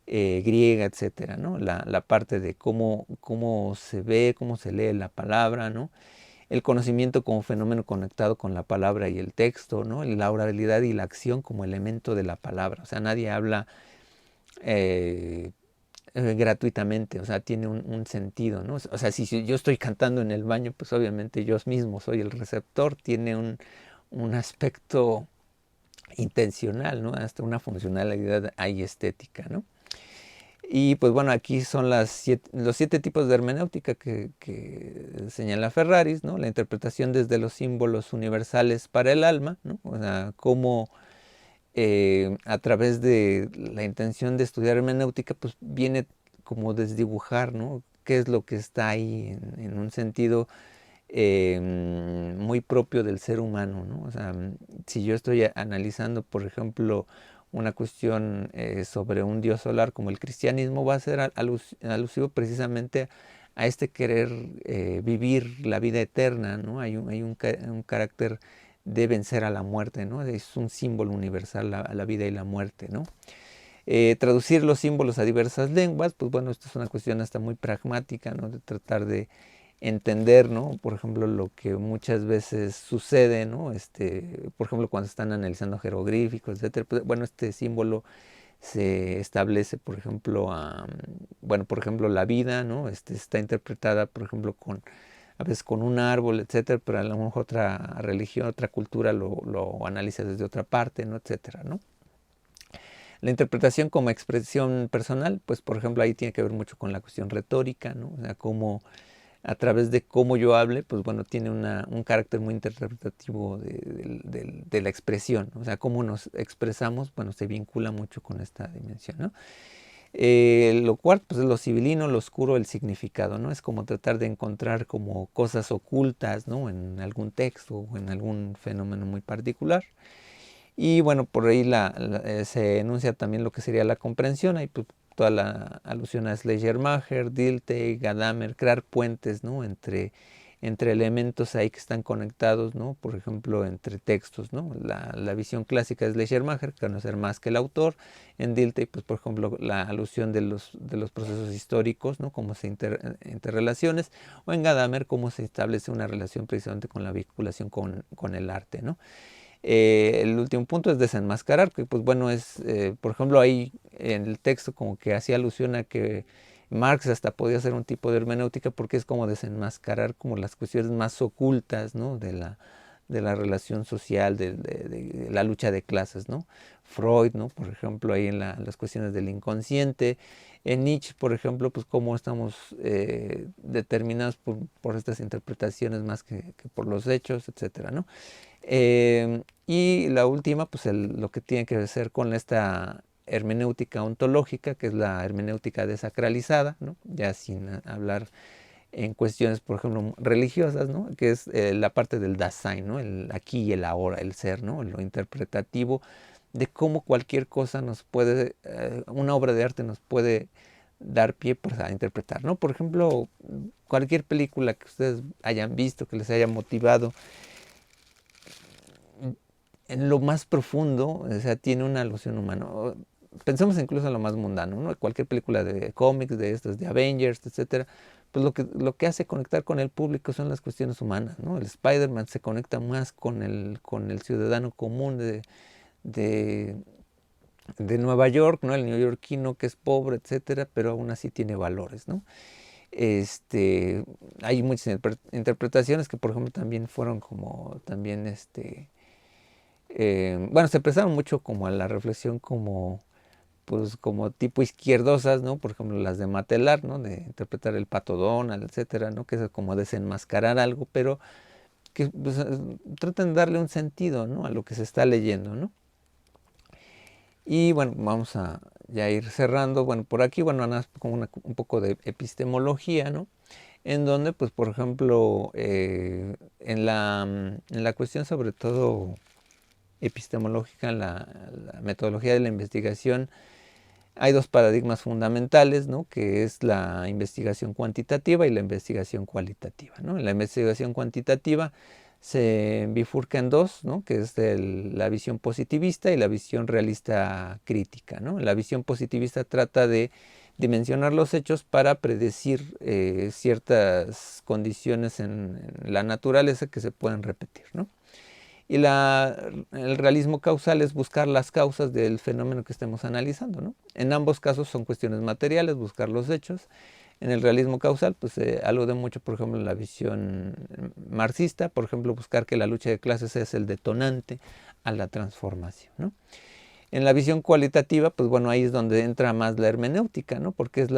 griega, etcétera, ¿no? La parte de cómo se ve, cómo se lee la palabra, ¿no? El conocimiento como fenómeno conectado con la palabra y el texto, ¿no? La oralidad y la acción como elemento de la palabra. O sea, nadie habla gratuitamente, o sea, tiene un sentido, ¿no? O sea, si yo estoy cantando en el baño, pues obviamente yo mismo soy el receptor, tiene un aspecto intencional, ¿no? Hasta una funcionalidad ahí estética, ¿no? Y pues bueno, aquí son los 7 tipos de hermenéutica que señala Ferraris, ¿no? La interpretación desde los símbolos universales para el alma, ¿no? O sea, cómo a través de la intención de estudiar hermenéutica, pues viene como desdibujar, ¿no? Qué es lo que está ahí en un sentido muy propio del ser humano, ¿no? O sea, si yo estoy analizando, por ejemplo, una cuestión sobre un dios solar como el cristianismo, va a ser alusivo precisamente a este querer vivir la vida eterna, ¿no? Hay un carácter de vencer a la muerte, ¿no? Es un símbolo universal a la vida y la muerte, ¿no? Traducir los símbolos a diversas lenguas, pues bueno, esto es una cuestión hasta muy pragmática, ¿no? De tratar de entender, ¿no? Por ejemplo, lo que muchas veces sucede, ¿no? Por ejemplo, cuando están analizando jeroglíficos, etcétera, pues, bueno, este símbolo se establece, por ejemplo, bueno, por ejemplo, la vida, ¿no? Está interpretada, por ejemplo, a veces con un árbol, etcétera, pero a lo mejor otra religión, otra cultura lo analiza desde otra parte, ¿no? Etcétera, ¿no? La interpretación como expresión personal, pues por ejemplo ahí tiene que ver mucho con la cuestión retórica, ¿no? O sea, cómo a través de cómo yo hable, pues bueno, tiene un carácter muy interpretativo de la expresión, o sea, cómo nos expresamos, bueno, se vincula mucho con esta dimensión, ¿no? Lo cual, pues lo civilino, lo oscuro, el significado, ¿no? Es como tratar de encontrar como cosas ocultas, ¿no? En algún texto o en algún fenómeno muy particular. Y bueno, por ahí se enuncia también lo que sería la comprensión, ahí pues, toda la alusión a Schleiermacher, Dilthey, Gadamer, crear puentes, ¿no? entre elementos ahí que están conectados, ¿no? Por ejemplo, entre textos, ¿no? La visión clásica de Schleiermacher, conocer más que el autor. En Dilthey, pues por ejemplo, la alusión de los procesos históricos, ¿no? Cómo se interrelaciones, o en Gadamer, cómo se establece una relación precisamente con la vinculación con el arte, ¿no? El último punto es desenmascarar, que pues bueno, es, por ejemplo, ahí en el texto como que hacía alusión a que Marx hasta podía hacer un tipo de hermenéutica porque es como desenmascarar como las cuestiones más ocultas, ¿no? de la relación social, de la lucha de clases, ¿no? Freud, ¿no? Por ejemplo, ahí en las cuestiones del inconsciente. En Nietzsche, por ejemplo, pues cómo estamos determinados por estas interpretaciones más que por los hechos, etcétera, ¿no? Y la última, pues lo que tiene que ver con esta hermenéutica ontológica, que es la hermenéutica desacralizada, ¿no? Ya sin hablar en cuestiones, por ejemplo, religiosas, ¿no? Que es la parte del Dasein, ¿no? El aquí y el ahora, el ser, ¿no? Lo interpretativo de cómo cualquier cosa nos puede, una obra de arte nos puede dar pie pues, a interpretar, ¿no? Por ejemplo, cualquier película que ustedes hayan visto, que les haya motivado, en lo más profundo, o sea, tiene una alusión humana. Pensemos incluso en lo más mundano, ¿no? Cualquier película de cómics, de estos, de Avengers, etcétera, pues lo que hace conectar con el público son las cuestiones humanas, ¿no? El Spider-Man se conecta más con el ciudadano común de, de Nueva York, ¿no? El neoyorquino que es pobre, etcétera, pero aún así tiene valores, ¿no? Hay muchas interpretaciones que, por ejemplo, también fueron como, también, bueno, se prestaron mucho como a la reflexión como, pues, como tipo izquierdosas, ¿no? Por ejemplo, las de Matelar, ¿no? De interpretar el Pato Donald, etcétera, ¿no? Que es como desenmascarar algo, pero que pues, tratan de darle un sentido, ¿no? A lo que se está leyendo, ¿no? Y bueno, vamos a ya ir cerrando. Bueno, por aquí, bueno, nada más como un poco de epistemología, ¿no? En donde, pues, por ejemplo, en la cuestión sobre todo epistemológica, la metodología de la investigación, hay dos paradigmas fundamentales, ¿no? Que es la investigación cuantitativa y la investigación cualitativa, ¿no? En la investigación cuantitativa se bifurca en dos, ¿no? Que es la visión positivista y la visión realista crítica, ¿no? La visión positivista trata de dimensionar los hechos para predecir ciertas condiciones en la naturaleza que se pueden repetir, ¿no? Y el realismo causal es buscar las causas del fenómeno que estemos analizando, ¿no? En ambos casos son cuestiones materiales, buscar los hechos. En el realismo causal, pues alude mucho, por ejemplo, en la visión marxista, por ejemplo, buscar que la lucha de clases es el detonante a la transformación, ¿no? En la visión cualitativa, pues bueno, ahí es donde entra más la hermenéutica, ¿no? Porque es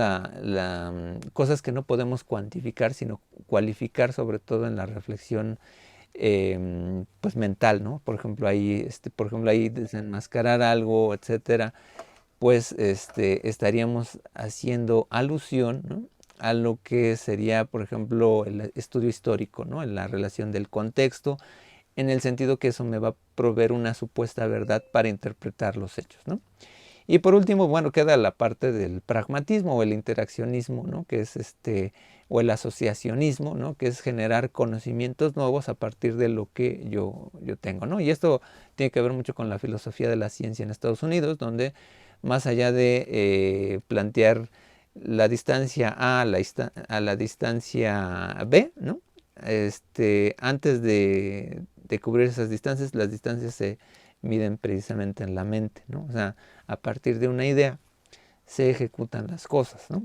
cosas que no podemos cuantificar, sino cualificar, sobre todo en la reflexión pues mental, ¿no? Por ejemplo, ahí desenmascarar algo, etcétera, pues estaríamos haciendo alusión, ¿no? A lo que sería, por ejemplo, el estudio histórico, ¿no? En la relación del contexto, en el sentido que eso me va a proveer una supuesta verdad para interpretar los hechos, ¿no? Y por último, bueno, queda la parte del pragmatismo o el interaccionismo, ¿no? Que es o el asociacionismo, ¿no? Que es generar conocimientos nuevos a partir de lo que yo tengo, ¿no? Y esto tiene que ver mucho con la filosofía de la ciencia en Estados Unidos, donde más allá de plantear la distancia A a la distancia B, ¿no? Antes de cubrir esas distancias, las distancias se miden precisamente en la mente, ¿no? O sea, a partir de una idea se ejecutan las cosas, ¿no?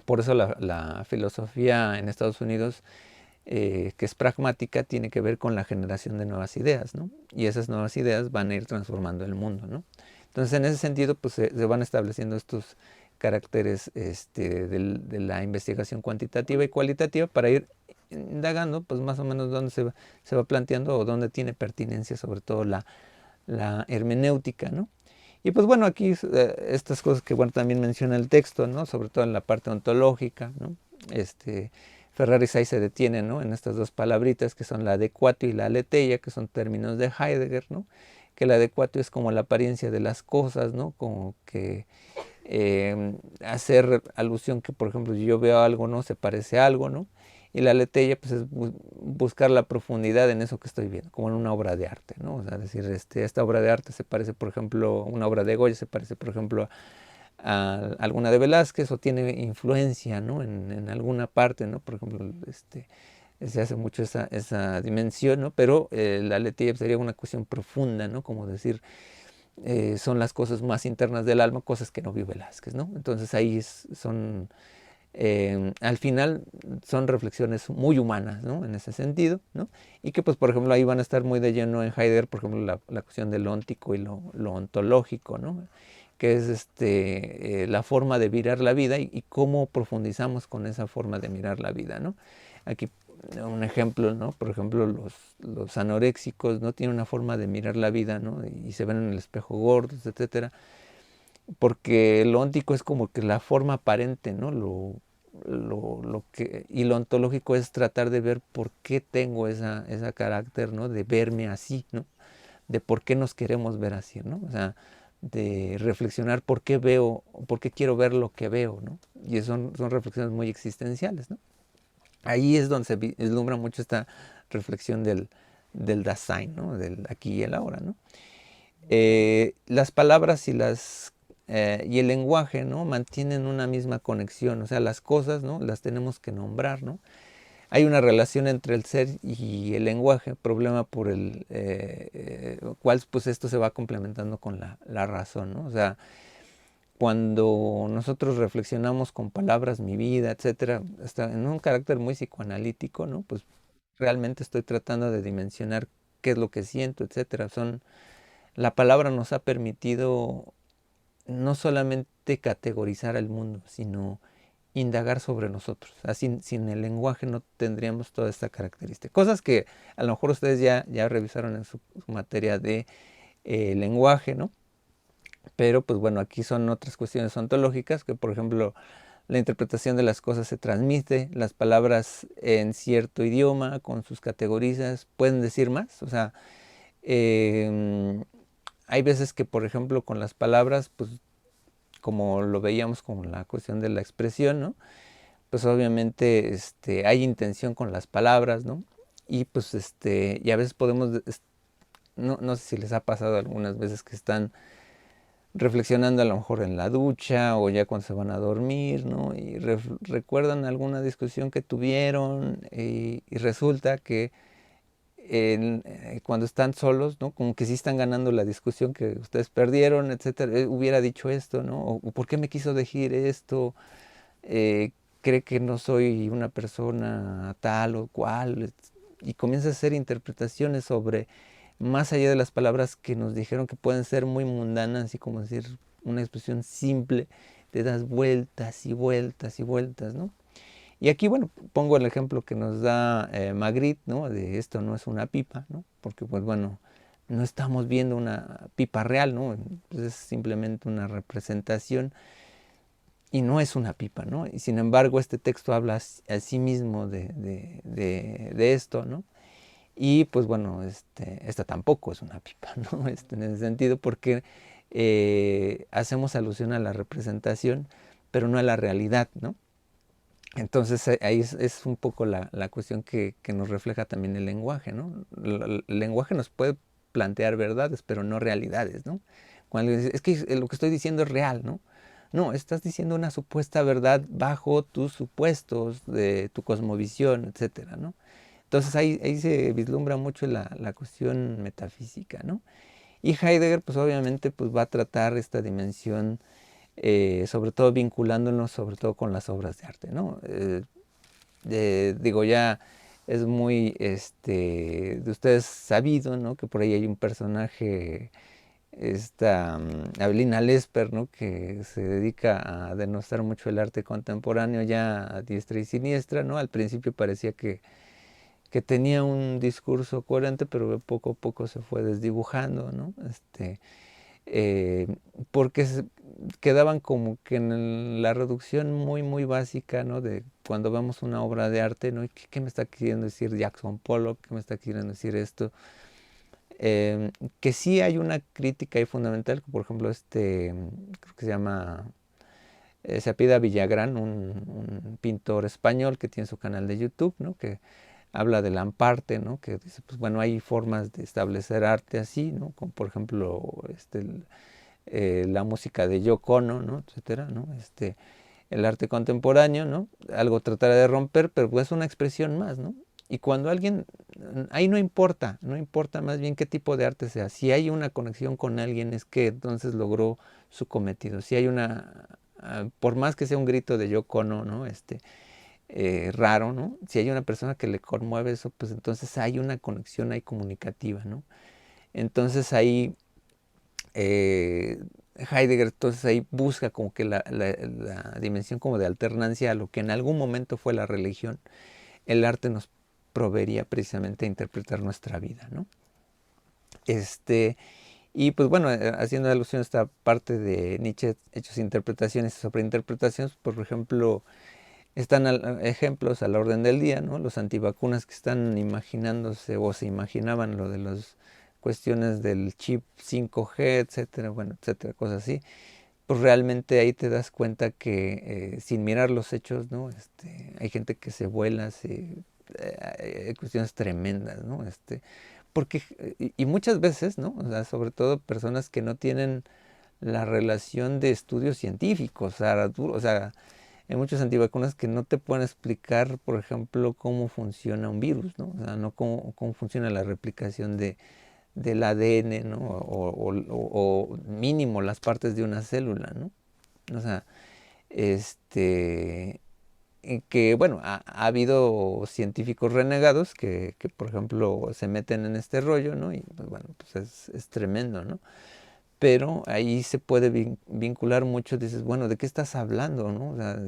Por eso la filosofía en Estados Unidos, que es pragmática, tiene que ver con la generación de nuevas ideas, ¿no? Y esas nuevas ideas van a ir transformando el mundo, ¿no? Entonces, en ese sentido, pues se van estableciendo estos caracteres de la investigación cuantitativa y cualitativa para ir indagando, pues más o menos dónde se va planteando o dónde tiene pertinencia, sobre todo la hermenéutica, ¿no? Y pues bueno, aquí estas cosas que bueno, también menciona el texto, ¿no? Sobre todo en la parte ontológica, ¿no? Ferrari ahí se detiene, ¿no? En estas dos palabritas que son la adecuatio y la aletheia, que son términos de Heidegger, ¿no? Que el adecuatio es como la apariencia de las cosas, ¿no? Como que hacer alusión que, por ejemplo, si yo veo algo, ¿no? Se parece a algo, ¿no? Y la aletheia, pues, es buscar la profundidad en eso que estoy viendo, como en una obra de arte, ¿no? O sea, decir, esta obra de arte se parece, por ejemplo, una obra de Goya se parece, por ejemplo, a alguna de Velázquez o tiene influencia, ¿no? En alguna parte, ¿no? Por ejemplo, se hace mucho esa dimensión, ¿no? Pero la aletheia sería una cuestión profunda, ¿no? Como decir, son las cosas más internas del alma, cosas que no vio Velázquez, ¿no? Entonces ahí al final son reflexiones muy humanas, ¿no? En ese sentido, ¿no? Y que pues por ejemplo ahí van a estar muy de lleno en Heidegger, por ejemplo la cuestión del óntico y lo ontológico, ¿no? Que es la forma de mirar la vida y cómo profundizamos con esa forma de mirar la vida, ¿no? Aquí un ejemplo, ¿no? Por ejemplo, los anoréxicos no tienen una forma de mirar la vida, ¿no? Y se ven en el espejo gordos, etcétera, porque lo óntico es como que la forma aparente, ¿no? Y lo ontológico es tratar de ver por qué tengo esa carácter, ¿no? De verme así, ¿no? De por qué nos queremos ver así, ¿no? O sea, de reflexionar por qué quiero ver lo que veo, ¿no? Y son reflexiones muy existenciales, ¿no? Ahí es donde se vislumbra mucho esta reflexión del Dasein, ¿no? Del aquí y el ahora, ¿no? Las palabras y el lenguaje, ¿no? Mantienen una misma conexión, o sea, las cosas, ¿no? Las tenemos que nombrar, ¿no? Hay una relación entre el ser y el lenguaje, problema por el cual pues esto se va complementando con la razón, ¿no? O sea, cuando nosotros reflexionamos con palabras, mi vida, etcétera, hasta en un carácter muy psicoanalítico, ¿no? Pues realmente estoy tratando de dimensionar qué es lo que siento, etcétera. La palabra nos ha permitido no solamente categorizar el mundo, sino indagar sobre nosotros. Sin el lenguaje no tendríamos toda esta característica. Cosas que a lo mejor ustedes ya revisaron en su materia de lenguaje, ¿no? Pero pues bueno, aquí son otras cuestiones ontológicas, que por ejemplo la interpretación de las cosas se transmite, las palabras en cierto idioma, con sus categorías, pueden decir más. O sea, hay veces que por ejemplo con las palabras, pues como lo veíamos con la cuestión de la expresión, ¿no? Pues obviamente hay intención con las palabras, ¿no? y pues y a veces podemos, no sé si les ha pasado algunas veces que están reflexionando a lo mejor en la ducha o ya cuando se van a dormir, ¿no? Y recuerdan alguna discusión que tuvieron y resulta que cuando están solos, ¿no? Como que sí están ganando la discusión que ustedes perdieron, etcétera. Hubiera dicho esto, ¿no? O ¿por qué me quiso decir esto? Eh, ¿Cree que no soy una persona tal o cual? Y comienza a hacer interpretaciones sobre, más allá de las palabras que nos dijeron que pueden ser muy mundanas, así como decir una expresión simple, te das vueltas y vueltas y vueltas, ¿no? Y aquí, bueno, pongo el ejemplo que nos da Magritte, ¿no? De esto no es una pipa, ¿no? Porque, pues bueno, no estamos viendo una pipa real, ¿no? Es simplemente una representación y no es una pipa, ¿no? Y sin embargo, este texto habla a sí mismo de esto, ¿no? Y pues bueno, esta tampoco es una pipa, ¿no? En ese sentido, porque hacemos alusión a la representación, pero no a la realidad, ¿no? Entonces ahí es un poco la cuestión que nos refleja también el lenguaje, ¿no? El lenguaje nos puede plantear verdades, pero no realidades, ¿no? Cuando dices, es que lo que estoy diciendo es real, ¿no? No, estás diciendo una supuesta verdad bajo tus supuestos de tu cosmovisión, etcétera, ¿no? Entonces ahí se vislumbra mucho la cuestión metafísica, ¿no? Y Heidegger, pues obviamente, pues va a tratar esta dimensión sobre todo vinculándonos sobre todo con las obras de arte, ¿no? Digo, ya es muy de ustedes sabido, ¿no? Que por ahí hay un personaje, Abelina Lesper, ¿no? Que se dedica a denostar mucho el arte contemporáneo ya a diestra y siniestra, ¿no? Al principio parecía que tenía un discurso coherente, pero poco a poco se fue desdibujando, ¿no? Eh, porque quedaban como que en la reducción muy muy básica, ¿no? De cuando vemos una obra de arte, ¿no? ¿Qué me está queriendo decir Jackson Pollock? ¿Qué me está queriendo decir esto? Que sí hay una crítica ahí fundamental, por ejemplo, creo que se llama, se apellida Villagrán, un pintor español que tiene su canal de YouTube, ¿no? Que habla del amparte, ¿no? Que dice, pues bueno, hay formas de establecer arte así, ¿no? Como por ejemplo, la música de Yoko Ono, ¿no? Etcétera, ¿no? El arte contemporáneo, ¿no? Algo tratará de romper, pero pues es una expresión más, ¿no? Y cuando alguien, ahí no importa, no importa más bien qué tipo de arte sea. Si hay una conexión con alguien es que entonces logró su cometido. Si hay por más que sea un grito de Yoko Ono, ¿no? Raro, ¿no? Si hay una persona que le conmueve eso, pues entonces hay una conexión ahí comunicativa, ¿no? Entonces ahí Heidegger entonces ahí busca como que la dimensión como de alternancia a lo que en algún momento fue la religión. El arte nos proveería precisamente a interpretar nuestra vida, ¿no? Y pues bueno, haciendo alusión a esta parte de Nietzsche, hechos interpretaciones sobre interpretaciones, por ejemplo, están ejemplos a la orden del día, ¿no? Los antivacunas que están imaginándose o se imaginaban lo de las cuestiones del chip 5G, etcétera, bueno, etcétera, cosas así. Pues realmente ahí te das cuenta que sin mirar los hechos, ¿no? Hay gente que se vuela, hay cuestiones tremendas, ¿no? Porque, y muchas veces, ¿no? O sea, sobre todo personas que no tienen la relación de estudios científicos, o sea, hay muchos antivacunas que no te pueden explicar, por ejemplo, cómo funciona un virus, ¿no? O sea, no cómo funciona la replicación del ADN, ¿no? O mínimo las partes de una célula, ¿no? O sea, que bueno, ha habido científicos renegados que, por ejemplo, se meten en este rollo, ¿no? Y pues bueno, pues es tremendo, ¿no? Pero ahí se puede vincular mucho, dices, bueno, ¿de qué estás hablando, no? O sea,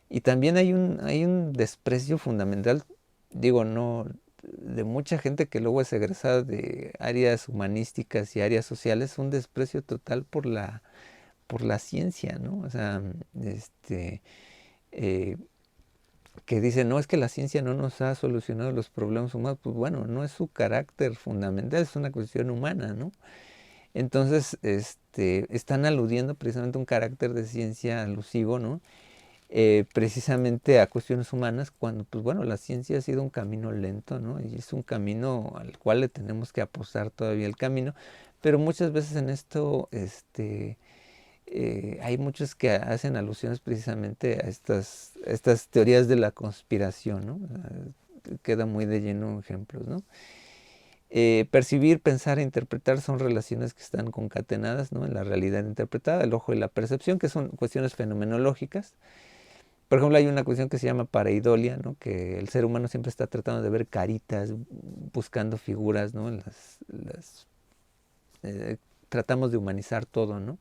y también hay un desprecio fundamental, digo, no, de mucha gente que luego es egresada de áreas humanísticas y áreas sociales, un desprecio total por la ciencia, ¿no? O sea, eh, que dicen, no, es que la ciencia no nos ha solucionado los problemas humanos, pues bueno, no es su carácter fundamental, es una cuestión humana, ¿no? Entonces, están aludiendo precisamente a un carácter de ciencia alusivo, ¿no? precisamente a cuestiones humanas, cuando, pues bueno, la ciencia ha sido un camino lento, ¿no? Y es un camino al cual le tenemos que apostar todavía el camino, pero muchas veces en esto, hay muchos que hacen alusiones precisamente a estas teorías de la conspiración, ¿no? Queda muy de lleno ejemplos, ¿no? Percibir, pensar e interpretar son relaciones que están concatenadas, ¿no? En la realidad interpretada, el ojo y la percepción, que son cuestiones fenomenológicas. Por ejemplo, hay una cuestión que se llama pareidolia, ¿no? Que el ser humano siempre está tratando de ver caritas, buscando figuras, ¿no? Tratamos de humanizar todo, ¿no?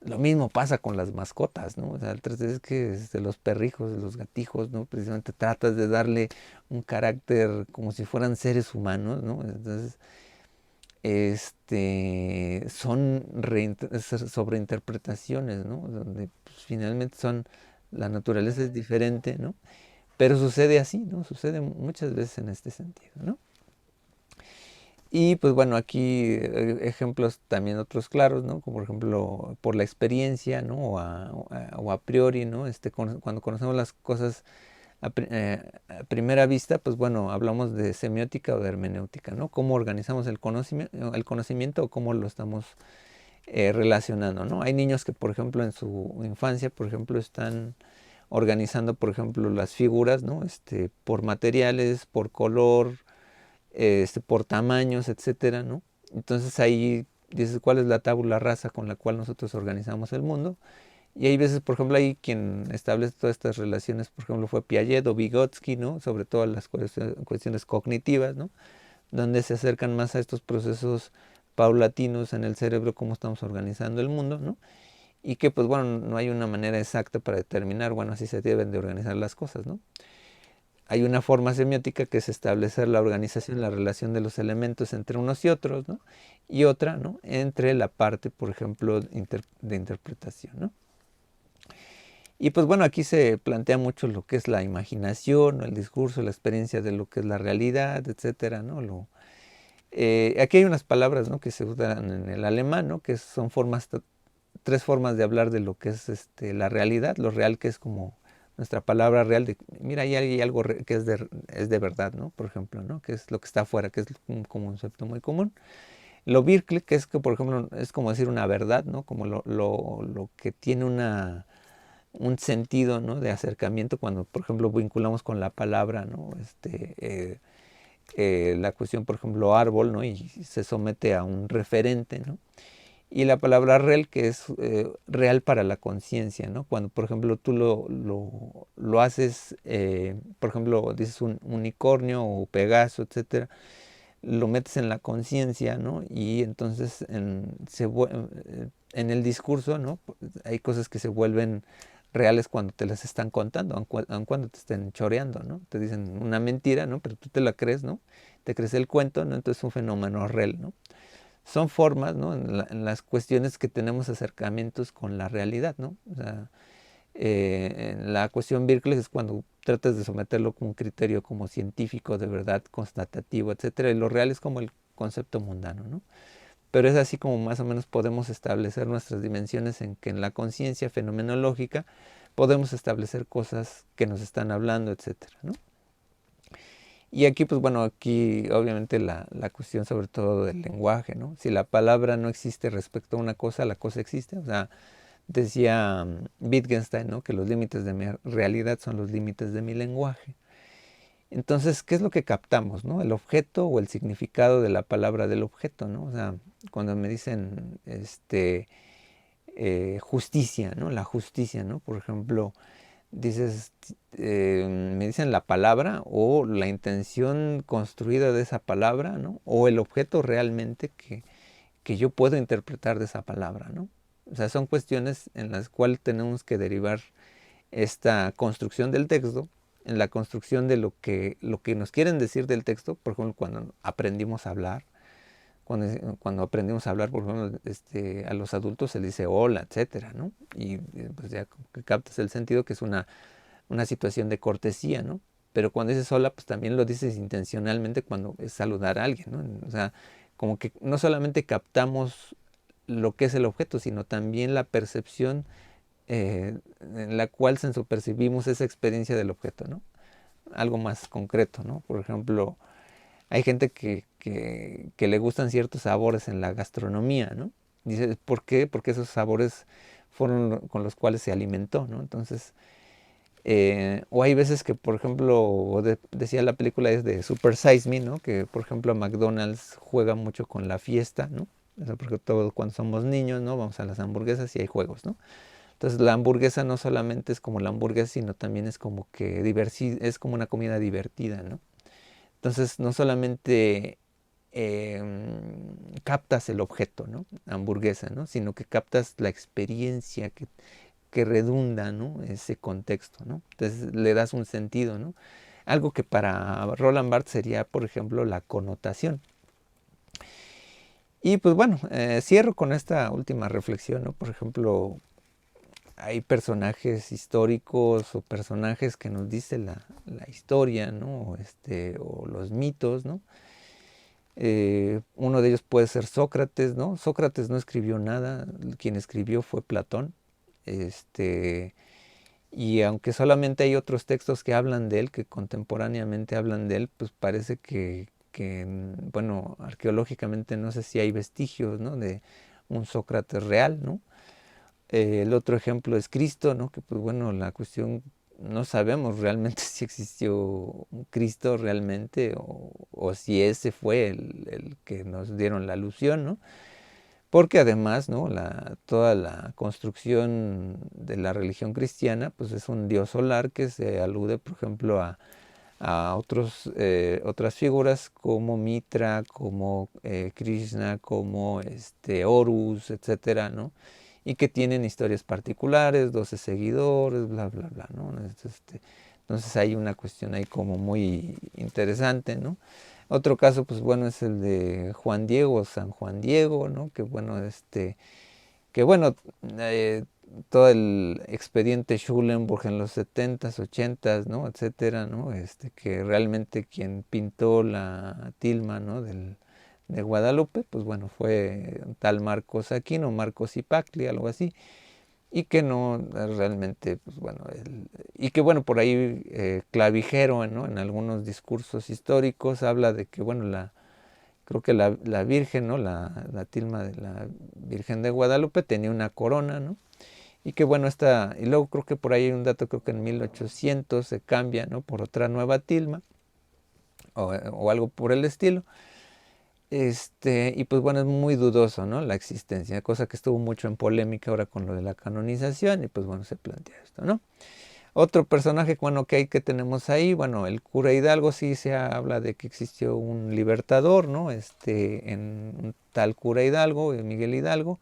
Lo mismo pasa con las mascotas, ¿no? O sea, es que de los perrijos, de los gatijos, ¿no? Precisamente tratas de darle un carácter como si fueran seres humanos, ¿no? Entonces, son sobreinterpretaciones, ¿no? Donde pues, finalmente la naturaleza es diferente, ¿no? Pero sucede así, ¿no? Sucede muchas veces en este sentido, ¿no? Y pues bueno, aquí ejemplos también otros claros, ¿no? Como por ejemplo por la experiencia, ¿no? O a priori, ¿no? Cuando conocemos las cosas a primera vista, pues bueno, hablamos de semiótica o de hermenéutica, ¿no? Cómo organizamos el conocimiento o cómo lo estamos relacionando, ¿no? Hay niños que, por ejemplo, en su infancia, por ejemplo, están organizando, por ejemplo, las figuras, ¿no? Por materiales, por color, por tamaños, etcétera, ¿no? Entonces ahí dices cuál es la tabula rasa con la cual nosotros organizamos el mundo. Y hay veces, por ejemplo, hay quien establece todas estas relaciones, por ejemplo, fue Piaget o Vygotsky, ¿no? Sobre todo las cuestiones cognitivas, ¿no? Donde se acercan más a estos procesos paulatinos en el cerebro, cómo estamos organizando el mundo, ¿no? Y que, pues bueno, no hay una manera exacta para determinar, bueno, así se deben de organizar las cosas, ¿no? Hay una forma semiótica que es establecer la organización, la relación de los elementos entre unos y otros, ¿no? Y otra, ¿no? Entre la parte, por ejemplo, de interpretación, ¿no? Y pues bueno, aquí se plantea mucho lo que es la imaginación, ¿no? El discurso, la experiencia de lo que es la realidad, etcétera, ¿no? Aquí hay unas palabras, ¿no? Que se usan en el alemán, ¿no? Que son tres formas de hablar de lo que es la realidad, lo real que es como nuestra palabra real de, mira, hay algo que es de verdad, ¿no? Por ejemplo, ¿no? Que es lo que está afuera, que es como un concepto muy común. Lo virkle, que es que, por ejemplo, es como decir una verdad, ¿no? Como lo que tiene un sentido, ¿no? De acercamiento cuando, por ejemplo, vinculamos con la palabra, ¿no? La cuestión, por ejemplo, árbol, ¿no? Y se somete a un referente, ¿no? Y la palabra real, que es real para la conciencia, ¿no? Cuando, por ejemplo, tú lo haces, por ejemplo, dices un unicornio o Pegaso, etcétera, lo metes en la conciencia, ¿no? Y entonces en el discurso, ¿no? Hay cosas que se vuelven reales cuando te las están contando, aun cuando te estén choreando, ¿no? Te dicen una mentira, ¿no? Pero tú te la crees, ¿no? Te crees el cuento, ¿no? Entonces es un fenómeno real, ¿no? Son formas, ¿no? En las cuestiones que tenemos acercamientos con la realidad, ¿no? O sea, en la cuestión Birkles es cuando tratas de someterlo con un criterio como científico, de verdad, constatativo, etcétera, y lo real es como el concepto mundano, ¿no? Pero es así como más o menos podemos establecer nuestras dimensiones en que en la conciencia fenomenológica podemos establecer cosas que nos están hablando, etcétera, ¿no? Y aquí, pues bueno, aquí obviamente la cuestión sobre todo del lenguaje, ¿no? Si la palabra no existe respecto a una cosa, la cosa existe. O sea, decía Wittgenstein, ¿no? Que los límites de mi realidad son los límites de mi lenguaje. Entonces, ¿qué es lo que captamos, no? El objeto o el significado de la palabra del objeto, ¿no? O sea, cuando me dicen justicia, ¿no? La justicia, ¿no? Por ejemplo, dices, me dicen la palabra o la intención construida de esa palabra, ¿no? O el objeto realmente que yo puedo interpretar de esa palabra, ¿no? O sea, son cuestiones en las cuales tenemos que derivar esta construcción del texto en la construcción de lo que nos quieren decir del texto. Por ejemplo, cuando aprendimos a hablar, cuando aprendimos a hablar, por ejemplo, a los adultos se les dice hola, etcétera, ¿no? Y pues ya captas el sentido que es una situación de cortesía, ¿no? Pero cuando dices hola, pues también lo dices intencionalmente cuando es saludar a alguien, ¿no? O sea, como que no solamente captamos lo que es el objeto, sino también la percepción en la cual percibimos esa experiencia del objeto, ¿no? Algo más concreto, ¿no? Por ejemplo, hay gente que le gustan ciertos sabores en la gastronomía, ¿no? Dice, ¿por qué? Porque esos sabores fueron con los cuales se alimentó, ¿no? Entonces, o hay veces que, por ejemplo, decía la película es de Super Size Me, ¿no? Que, por ejemplo, McDonald's juega mucho con la fiesta, ¿no? Eso porque todos cuando somos niños, ¿no? Vamos a las hamburguesas y hay juegos, ¿no? Entonces la hamburguesa no solamente es como la hamburguesa, sino también es como que es como una comida divertida, ¿no? Entonces no solamente captas el objeto, ¿no? Hamburguesa, ¿no? Sino que captas la experiencia que redunda, ¿no? Ese contexto, ¿no? Entonces le das un sentido, ¿no? Algo que para Roland Barthes sería, por ejemplo, la connotación. Y pues bueno, cierro con esta última reflexión, ¿no? Por ejemplo, hay personajes históricos o personajes que nos dice la historia, ¿no? O los mitos, ¿no? Uno de ellos puede ser Sócrates, ¿no? Sócrates no escribió nada, quien escribió fue Platón. Y aunque solamente hay otros textos que hablan de él, que contemporáneamente hablan de él, pues parece bueno, arqueológicamente no sé si hay vestigios, ¿no? De un Sócrates real, ¿no? El otro ejemplo es Cristo, ¿no? Que pues bueno, la cuestión, no sabemos realmente si existió un Cristo realmente o si ese fue el que nos dieron la alusión, ¿no? Porque además, ¿no? Toda la construcción de la religión cristiana, pues es un dios solar que se alude, por ejemplo, a otras figuras como Mitra, como Krishna, como Horus, etcétera, ¿no? Y que tienen historias particulares, 12 seguidores, bla, bla, bla, ¿no? Entonces hay una cuestión ahí como muy interesante, ¿no? Otro caso, pues bueno, es el de Juan Diego, San Juan Diego, ¿no? Que bueno, todo el expediente Schulenburg en los 70s, 80s, ¿no? Etcétera, ¿no? Que realmente quien pintó la tilma, ¿no? De Guadalupe, pues bueno, fue un tal Marcos Aquino, Marcos Ipacli, algo así, y que no realmente, pues bueno, y que bueno, por ahí Clavijero, ¿no? En algunos discursos históricos habla de que, bueno, creo que la Virgen, ¿no? La tilma de la Virgen de Guadalupe tenía una corona, ¿no? Y que bueno, y luego creo que por ahí hay un dato, creo que en 1800 se cambia, ¿no? Por otra nueva tilma, o algo por el estilo. Y pues bueno, es muy dudoso, ¿no? La existencia, cosa que estuvo mucho en polémica ahora con lo de la canonización, y pues bueno, se plantea esto, ¿no? Otro personaje, bueno, que tenemos ahí, bueno, el cura Hidalgo, sí se habla de que existió un libertador, ¿no? En un tal cura Hidalgo, Miguel Hidalgo,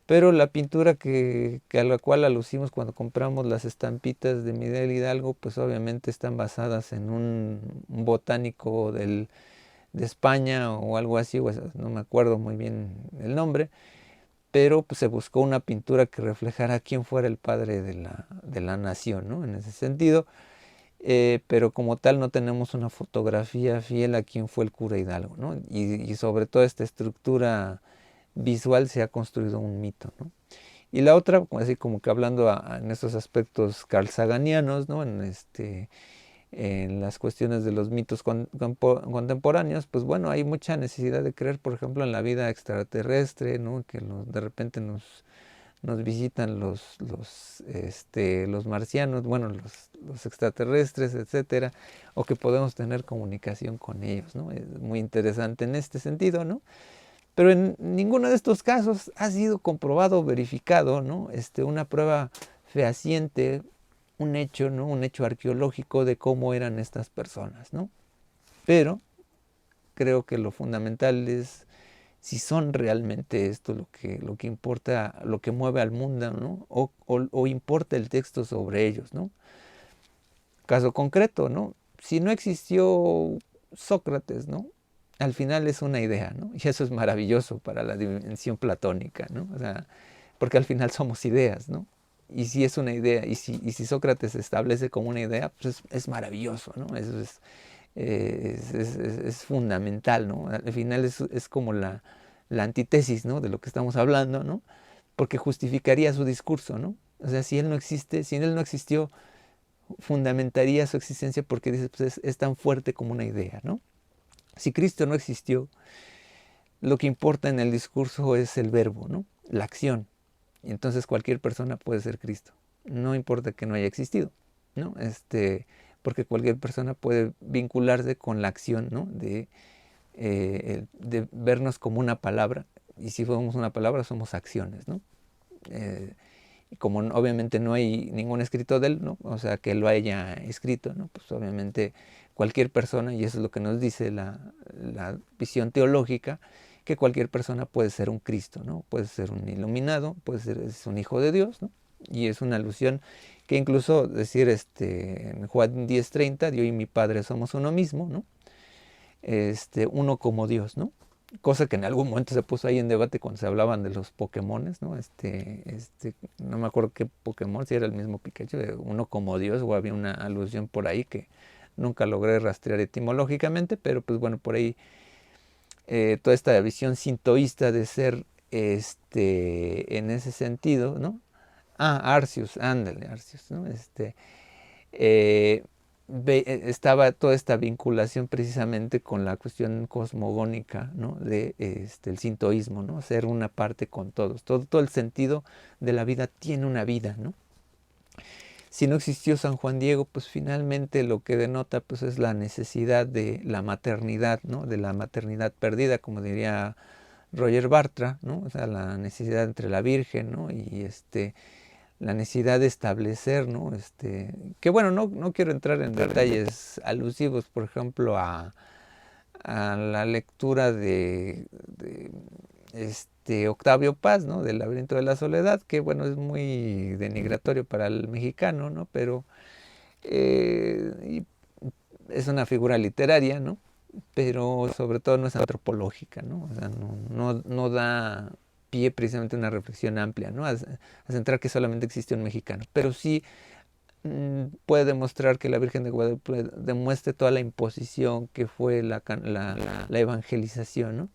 pero la pintura a la cual alucimos cuando compramos las estampitas de Miguel Hidalgo, pues obviamente están basadas en un botánico de España o algo así, no me acuerdo muy bien el nombre, pero pues, se buscó una pintura que reflejara quién fuera el padre de la nación, ¿no? En ese sentido, pero como tal no tenemos una fotografía fiel a quién fue el cura Hidalgo, ¿no? Y sobre toda esta estructura visual se ha construido un mito, ¿no? Y la otra, así como que hablando en estos aspectos carlsaganianos, ¿no? En las cuestiones de los mitos contemporáneos, pues bueno, hay mucha necesidad de creer, por ejemplo, en la vida extraterrestre, ¿no? Que de repente nos visitan los marcianos, bueno, los extraterrestres, etcétera, o que podemos tener comunicación con ellos, ¿no? Es muy interesante en este sentido, ¿no? Pero en ninguno de estos casos ha sido comprobado o verificado, ¿no? Una prueba fehaciente, un hecho, ¿no? Un hecho arqueológico de cómo eran estas personas, ¿no? Pero creo que lo fundamental es si son realmente esto lo que importa, lo que mueve al mundo, ¿no? O importa el texto sobre ellos, ¿no? Caso concreto, ¿no? Si no existió Sócrates, ¿no? Al final es una idea, ¿no? Y eso es maravilloso para la dimensión platónica, ¿no? O sea, porque al final somos ideas, ¿no? Y si es una idea, y si Sócrates se establece como una idea, pues es maravilloso, ¿no? Eso es fundamental, ¿no? Al final es como la antítesis, ¿no? De lo que estamos hablando, ¿no? Porque justificaría su discurso, ¿no? O sea, si Él no existe, si Él no existió, fundamentaría su existencia porque dices, pues es tan fuerte como una idea, ¿no? Si Cristo no existió, lo que importa en el discurso es el verbo, ¿no? La acción. Y entonces cualquier persona puede ser Cristo. No importa que no haya existido, ¿no? Porque cualquier persona puede vincularse con la acción, ¿no? De vernos como una palabra. Y si somos una palabra, somos acciones, ¿no? Y como obviamente no hay ningún escrito de él, ¿no? O sea, que él lo haya escrito, ¿no? Pues obviamente cualquier persona, y eso es lo que nos dice la visión teológica, que cualquier persona puede ser un Cristo, ¿no? Puede ser un iluminado, puede ser es un hijo de Dios, ¿no? Y es una alusión que incluso decir en Juan 10:30, Dios y mi Padre somos uno mismo, ¿no? Uno como Dios, ¿no? Cosa que en algún momento se puso ahí en debate cuando se hablaban de los Pokémones, ¿no? No me acuerdo qué Pokémon, si era el mismo Pikachu, uno como Dios, o había una alusión por ahí que nunca logré rastrear etimológicamente, pero pues bueno, por ahí toda esta visión sintoísta de ser, en ese sentido, ¿no? Arceus, ándale, Arceus, ¿no? Eh, estaba toda esta vinculación precisamente con la cuestión cosmogónica, ¿no? El sintoísmo, ¿no? Ser una parte con todos. Todo el sentido de la vida tiene una vida, ¿no? Si no existió San Juan Diego, pues finalmente lo que denota pues es la necesidad de la maternidad, ¿no? De la maternidad perdida, como diría Roger Bartra, ¿no? O sea, la necesidad entre la Virgen, ¿no? Y la necesidad de establecer, ¿no? Que bueno, no quiero entrar en detalles alusivos, por ejemplo, a la lectura de Octavio Paz, ¿no? Del Laberinto de la Soledad, que bueno, es muy denigratorio para el mexicano, ¿no? Pero es una figura literaria, ¿no? Pero sobre todo no es antropológica, ¿no? O sea, no da pie precisamente a una reflexión amplia, ¿no? A centrar que solamente existe un mexicano, pero sí puede demostrar que la Virgen de Guadalupe demuestre toda la imposición que fue la evangelización, ¿no?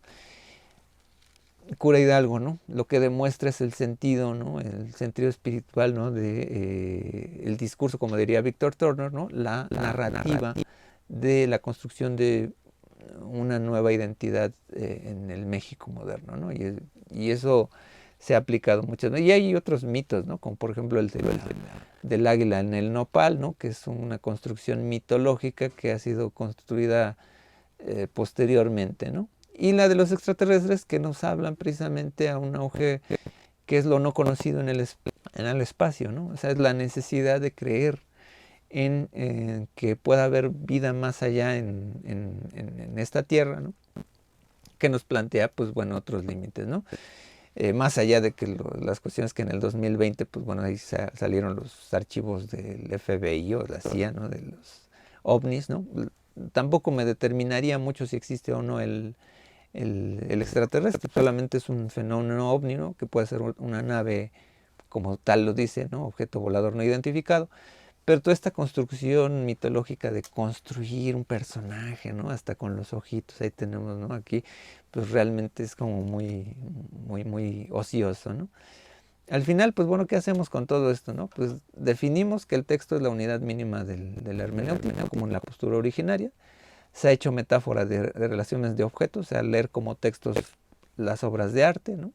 Cura Hidalgo, ¿no? Lo que demuestra es el sentido, ¿no? El sentido espiritual, ¿no? El discurso, como diría Víctor Turner, ¿no? La narrativa de la construcción de una nueva identidad en el México moderno, ¿no? Y eso se ha aplicado muchas veces. Y hay otros mitos, ¿no? Como por ejemplo del águila en el nopal, ¿no? Que es una construcción mitológica que ha sido construida posteriormente, ¿no? Y la de los extraterrestres que nos hablan precisamente a un auge que es lo no conocido en el espacio, ¿no? O sea, es la necesidad de creer en que pueda haber vida más allá en esta tierra, ¿no? Que nos plantea, pues bueno, otros límites, ¿no? Más allá de que las cuestiones que en el 2020, pues bueno, ahí salieron los archivos del FBI o la CIA, ¿no? De los ovnis, ¿no? Tampoco me determinaría mucho si existe o no el extraterrestre, solamente es un fenómeno ovni, ¿no? Que puede ser una nave, como tal lo dice, ¿no? Objeto volador no identificado. Pero toda esta construcción mitológica de construir un personaje, ¿no? Hasta con los ojitos, ahí tenemos, ¿no? Aquí, pues realmente es como muy ocioso, ¿no? Al final, pues bueno, ¿qué hacemos con todo esto, no? Pues definimos que el texto es la unidad mínima de la hermenéutica, como en la postura originaria. Se ha hecho metáfora de relaciones de objetos, o sea, leer como textos las obras de arte, ¿no?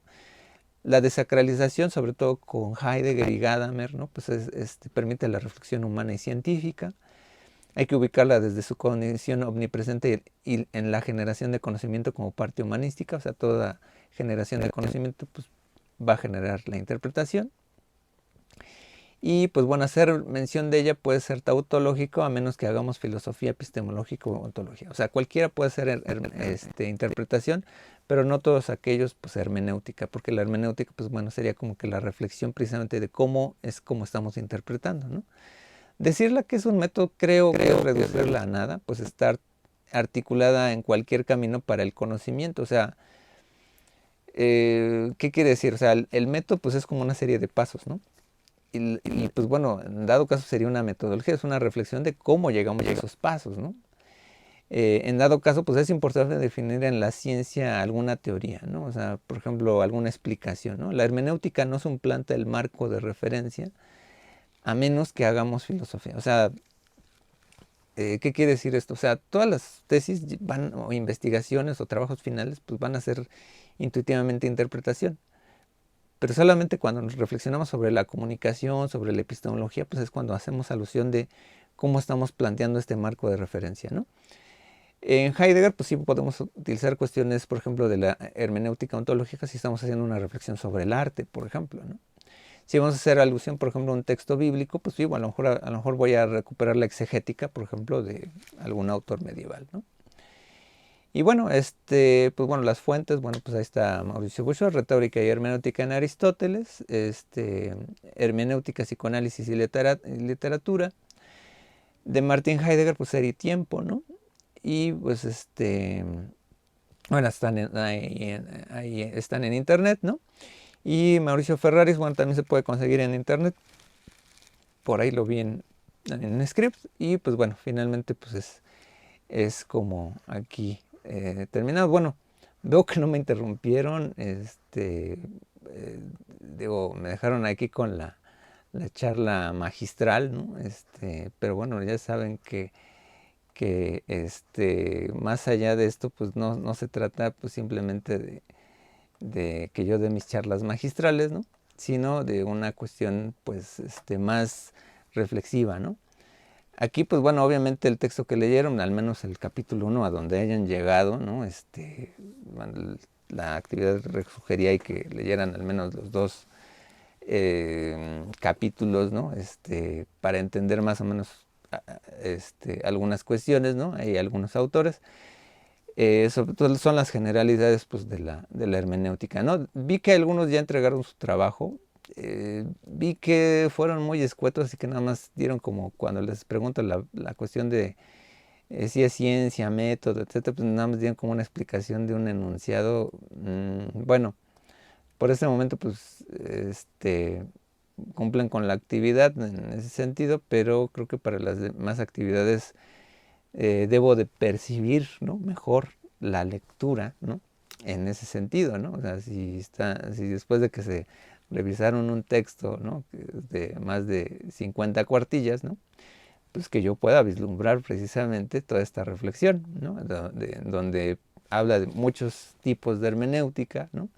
La desacralización, sobre todo con Heidegger y Gadamer, ¿no? Pues permite la reflexión humana y científica. Hay que ubicarla desde su condición omnipresente y en la generación de conocimiento como parte humanística, o sea, toda generación de conocimiento pues, va a generar la interpretación. Y pues bueno, hacer mención de ella puede ser tautológico a menos que hagamos filosofía epistemológica o ontología. O sea, cualquiera puede ser interpretación, pero no todos aquellos pues hermenéutica, porque la hermenéutica pues bueno sería como que la reflexión precisamente de cómo estamos interpretando, ¿no? Decirla que es un método creo que es reducirla a nada, pues estar articulada en cualquier camino para el conocimiento, o sea, ¿qué quiere decir? O sea, el método pues es como una serie de pasos, ¿no? Y pues bueno, en dado caso sería una metodología, es una reflexión de cómo llegamos a esos pasos, ¿no? En dado caso, pues es importante definir en la ciencia alguna teoría, ¿no? O sea, por ejemplo, alguna explicación, ¿no? La hermenéutica no suplanta el marco de referencia a menos que hagamos filosofía. O sea, ¿qué quiere decir esto? O sea, todas las tesis van, o investigaciones o trabajos finales, pues van a ser intuitivamente interpretación. Pero solamente cuando nos reflexionamos sobre la comunicación, sobre la epistemología, pues es cuando hacemos alusión de cómo estamos planteando este marco de referencia, ¿no? En Heidegger, pues sí podemos utilizar cuestiones, por ejemplo, de la hermenéutica ontológica si estamos haciendo una reflexión sobre el arte, por ejemplo, ¿no? Si vamos a hacer alusión, por ejemplo, a un texto bíblico, pues sí, bueno, a lo mejor voy a recuperar la exegética, por ejemplo, de algún autor medieval, ¿no? Y bueno, pues bueno, las fuentes, bueno, pues ahí está Mauricio Buchor, Retórica y Hermenéutica en Aristóteles, Hermenéutica, Psicoanálisis y Literatura, de Martin Heidegger, pues Ser y Tiempo, ¿no? Y pues bueno, ahí están en internet, ¿no? Y Mauricio Ferraris, bueno, también se puede conseguir en internet, por ahí lo vi en Script, y pues bueno, finalmente pues es como aquí terminado. Bueno, veo que no me interrumpieron, digo, me dejaron aquí con la charla magistral, ¿no? Pero bueno, ya saben que más allá de esto, pues no se trata pues simplemente de que yo dé mis charlas magistrales, ¿no? Sino de una cuestión pues más reflexiva, ¿no? Aquí, pues bueno, obviamente el texto que leyeron, al menos el capítulo 1 a donde hayan llegado, ¿no? Bueno, la actividad sugería y que leyeran al menos los dos capítulos, ¿no? Para entender más o menos algunas cuestiones, ¿no? Hay algunos autores. Sobre todo son las generalidades pues, de la hermenéutica, ¿no? Vi que algunos ya entregaron su trabajo. Vi que fueron muy escuetos, así que nada más dieron como cuando les pregunto la cuestión de si es ciencia, método, etcétera, pues nada más dieron como una explicación de un enunciado. Bueno, por ese momento pues cumplen con la actividad en ese sentido, pero creo que para las demás actividades debo de percibir, ¿no? Mejor la lectura, ¿no? En ese sentido, ¿no? O sea, si después de que se revisaron un texto, ¿no? De más de 50 cuartillas, ¿no? Pues que yo pueda vislumbrar precisamente toda esta reflexión, ¿no? Donde habla de muchos tipos de hermenéutica, ¿no?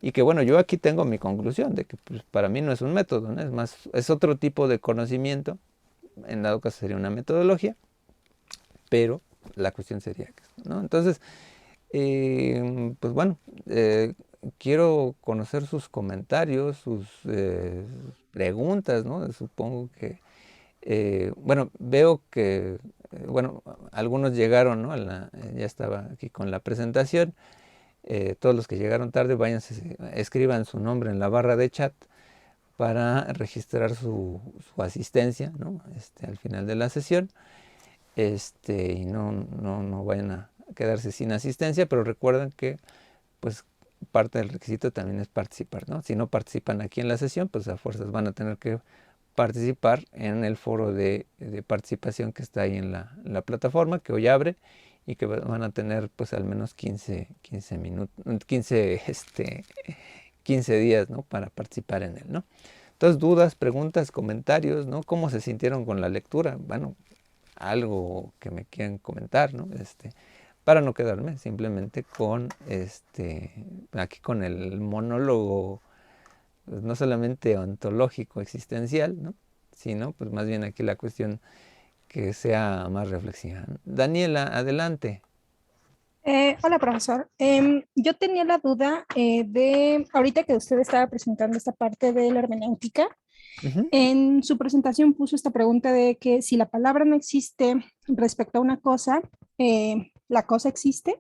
Y que bueno, yo aquí tengo mi conclusión de que pues, para mí no es un método, ¿no? Es más, es otro tipo de conocimiento, en dado caso sería una metodología, pero la cuestión sería, ¿no? Entonces, pues bueno, quiero conocer sus comentarios, sus preguntas, ¿no? Supongo que, bueno, veo que, bueno, algunos llegaron, ¿no? Ya estaba aquí con la presentación. Todos los que llegaron tarde, váyanse, escriban su nombre en la barra de chat para registrar su asistencia, ¿no? Al final de la sesión. Y no vayan a quedarse sin asistencia, pero recuerden que pues parte del requisito también es participar, ¿no? Si no participan aquí en la sesión, pues a fuerzas van a tener que participar en el foro de participación que está ahí en la plataforma, que hoy abre y que van a tener pues al menos 15 minutos, 15 días, ¿no? Para participar en él, ¿no? Entonces, dudas, preguntas, comentarios, ¿no? ¿Cómo se sintieron con la lectura? Bueno, algo que me quieran comentar, ¿no? Para no quedarme simplemente con aquí con el monólogo, pues, no solamente ontológico, existencial, ¿no? Sino pues más bien aquí la cuestión que sea más reflexiva. Daniela, adelante. Hola, profesor. Yo tenía la duda ahorita que usted estaba presentando esta parte de la hermenéutica, Ujú. en su presentación puso esta pregunta de que si la palabra no existe respecto a una cosa, la cosa existe.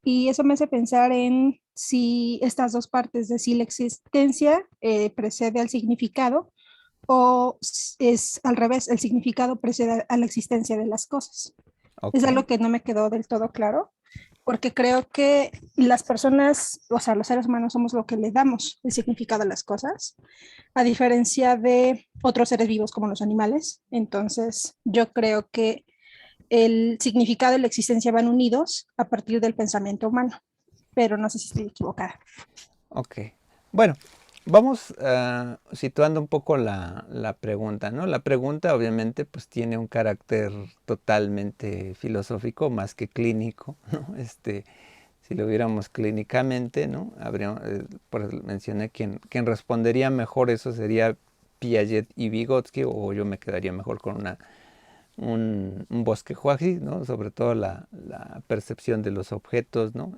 Y eso me hace pensar en si estas dos partes de si la existencia precede al significado o es al revés, el significado precede a la existencia de las cosas. Es Ok, algo que no me quedó del todo claro, porque creo que las personas, o sea, los seres humanos somos lo que le damos el significado a las cosas, a diferencia de otros seres vivos como los animales. Entonces, yo creo que el significado y la existencia van unidos a partir del pensamiento humano, pero no sé si estoy equivocada. Ok. Bueno, vamos situando un poco la pregunta, ¿no? La pregunta obviamente pues tiene un carácter totalmente filosófico más que clínico, ¿no? Si lo viéramos clínicamente, ¿no? Por eso mencioné quien respondería mejor eso sería Piaget y Vygotsky, o yo me quedaría mejor con un bosquejuazi, ¿no? Sobre todo la percepción de los objetos, ¿no?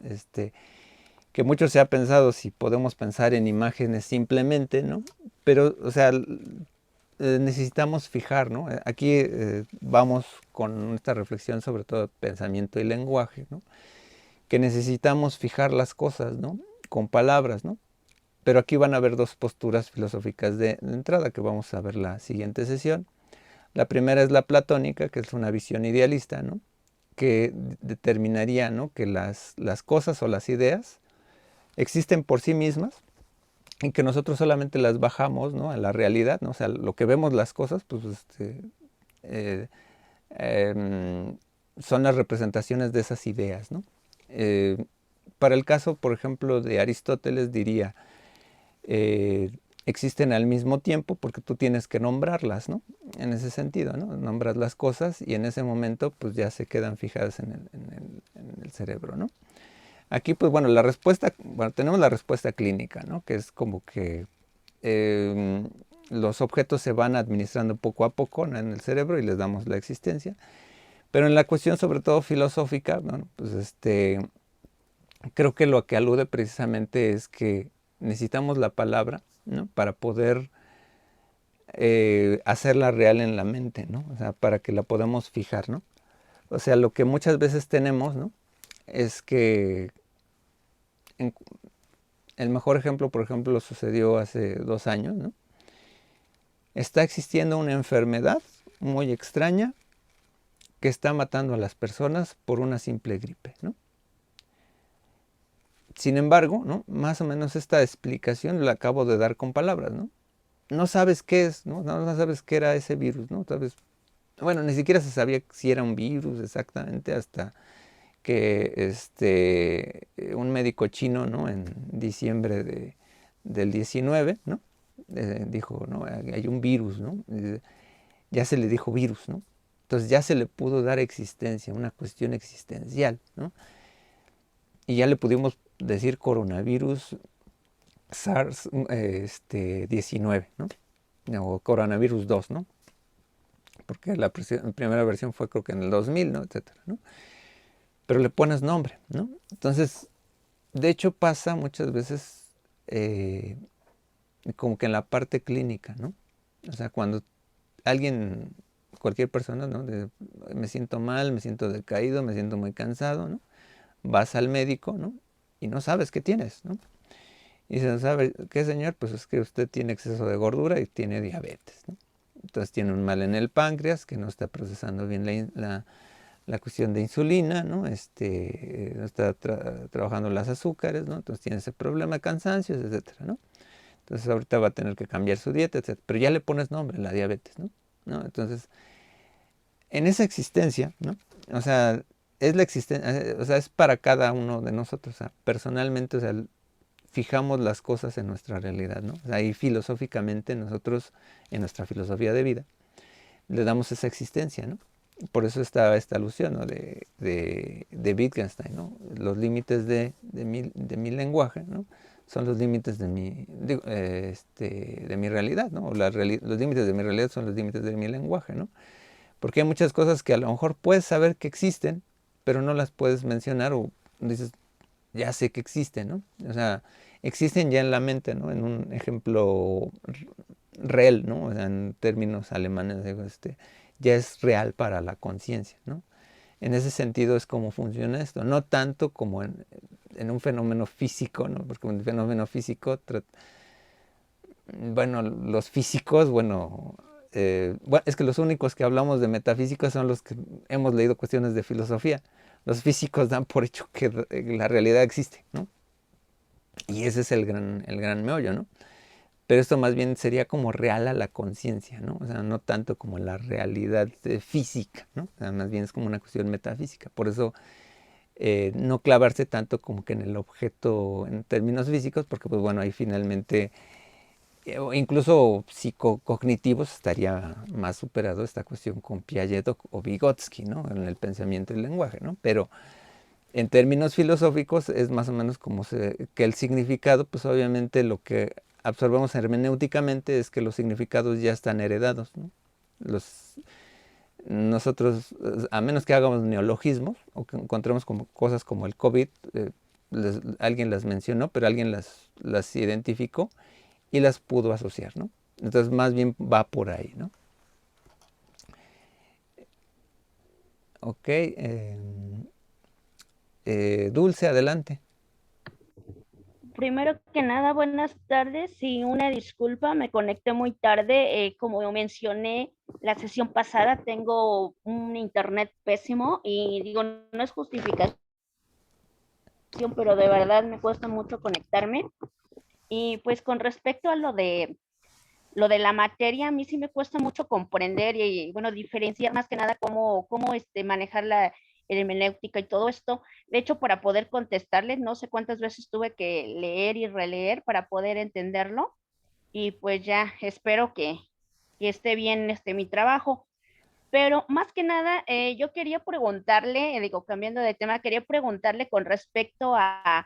Que mucho se ha pensado si podemos pensar en imágenes simplemente, ¿no? Pero, o sea, necesitamos fijar, ¿no? Aquí vamos con esta reflexión sobre todo pensamiento y lenguaje, ¿no? Que necesitamos fijar las cosas, ¿no? Con palabras, ¿no? Pero aquí van a haber dos posturas filosóficas de entrada que vamos a ver la siguiente sesión. La primera es la platónica, que es una visión idealista, ¿no? Que determinaría, ¿no? Que las cosas o las ideas existen por sí mismas y que nosotros solamente las bajamos, ¿no? A la realidad, ¿no? O sea, lo que vemos las cosas, pues eh, eh, son las representaciones de esas ideas, ¿no? Para el caso, por ejemplo, de Aristóteles diría, existen al mismo tiempo porque tú tienes que nombrarlas, ¿no? En ese sentido, ¿no? Nombras las cosas y en ese momento pues ya se quedan fijadas en el cerebro, ¿no? Aquí pues bueno, tenemos la respuesta clínica, ¿no? Que es como que los objetos se van administrando poco a poco, ¿no? En el cerebro y les damos la existencia. Pero en la cuestión sobre todo filosófica, bueno, pues creo que lo que alude precisamente es que necesitamos la palabra, ¿no? Para poder hacerla real en la mente, ¿no? O sea, para que la podamos fijar, ¿no? O sea, lo que muchas veces tenemos, ¿no? Es que el mejor ejemplo, por ejemplo, sucedió hace 2 años, ¿no? Está existiendo una enfermedad muy extraña que está matando a las personas por una simple gripe, ¿no? Sin embargo, ¿no? Más o menos esta explicación la acabo de dar con palabras, ¿no? No sabes qué es, ¿no? No sabes qué era ese virus, ¿no? Sabes, bueno, ni siquiera se sabía si era un virus exactamente hasta que un médico chino, ¿no? En diciembre del 19, ¿no? Dijo, ¿no? Hay un virus, ¿no? Ya se le dijo virus, ¿no? Entonces ya se le pudo dar existencia, una cuestión existencial, ¿no? Y ya le pudimos decir coronavirus SARS-19, ¿no? O coronavirus 2, ¿no? Porque la primera versión fue creo que en el 2000, ¿no? Etcétera, ¿no? Pero le pones nombre, ¿no? Entonces, de hecho pasa muchas veces como que en la parte clínica, ¿no? O sea, cuando alguien, cualquier persona, ¿no? Me siento mal, me siento decaído, me siento muy cansado, ¿no? Vas al médico, ¿no? Y no sabes qué tienes, ¿no? Y dice, ¿sabe qué, señor? Pues es que usted tiene exceso de gordura y tiene diabetes, ¿no? Entonces tiene un mal en el páncreas que no está procesando bien la cuestión de insulina, ¿no? No está trabajando las azúcares, ¿no? Entonces tiene ese problema de cansancio, etcétera, ¿no? Entonces ahorita va a tener que cambiar su dieta, etcétera. Pero ya le pones nombre, la diabetes, ¿no? Entonces, en esa existencia, ¿no? O sea, es la existencia, o sea, es para cada uno de nosotros, o sea, personalmente, o sea, fijamos las cosas en nuestra realidad, ¿no? O sea, y filosóficamente nosotros, en nuestra filosofía de vida, le damos esa existencia, ¿no? Por eso está esta alusión, ¿no? de Wittgenstein, ¿no? Los límites de mi lenguaje, ¿no? Son los límites de mi realidad, ¿no? Los límites de mi realidad son los límites de mi lenguaje, ¿no? Porque hay muchas cosas que a lo mejor puedes saber que existen, pero no las puedes mencionar o dices, ya sé que existen, ¿no? O sea, existen ya en la mente, ¿no? En un ejemplo real, ¿no? O sea, en términos alemanes, digo, ya es real para la conciencia, ¿no? En ese sentido es como funciona esto, no tanto como en un fenómeno físico, ¿no? Porque un fenómeno físico, bueno, los físicos, bueno, es que los únicos que hablamos de metafísica son los que hemos leído cuestiones de filosofía. Los físicos dan por hecho que la realidad existe, ¿no? Y ese es el gran meollo, ¿no? pero esto más bien sería como real a la conciencia, ¿no? O sea, no tanto como la realidad física, ¿no? O sea, más bien es como una cuestión metafísica. Por eso no clavarse tanto como que en el objeto en términos físicos, porque pues bueno, ahí finalmente, incluso psicocognitivos, estaría más superado esta cuestión con Piaget o Vygotsky, ¿no? En el pensamiento y el lenguaje, ¿no? Pero en términos filosóficos es más o menos como que el significado, pues obviamente lo que absorbamos hermenéuticamente es que los significados ya están heredados, ¿no? Nosotros, a menos que hagamos neologismos o que encontremos como cosas como el COVID, alguien las mencionó, pero alguien las identificó y las pudo asociar, ¿no? Entonces más bien va por ahí, ¿no? Ok, Dulce, adelante. Primero que nada, buenas tardes y una disculpa, me conecté muy tarde. Como mencioné la sesión pasada, tengo un internet pésimo y digo, no es justificación, pero de verdad me cuesta mucho conectarme. Y pues con respecto a lo de la materia, a mí sí me cuesta mucho comprender y bueno, diferenciar más que nada cómo manejar la hermenéutica y todo esto. De hecho, para poder contestarles, no sé cuántas veces tuve que leer y releer para poder entenderlo. Y pues ya espero que esté bien mi trabajo. Pero más que nada, yo quería preguntarle, digo, cambiando de tema, quería preguntarle con respecto a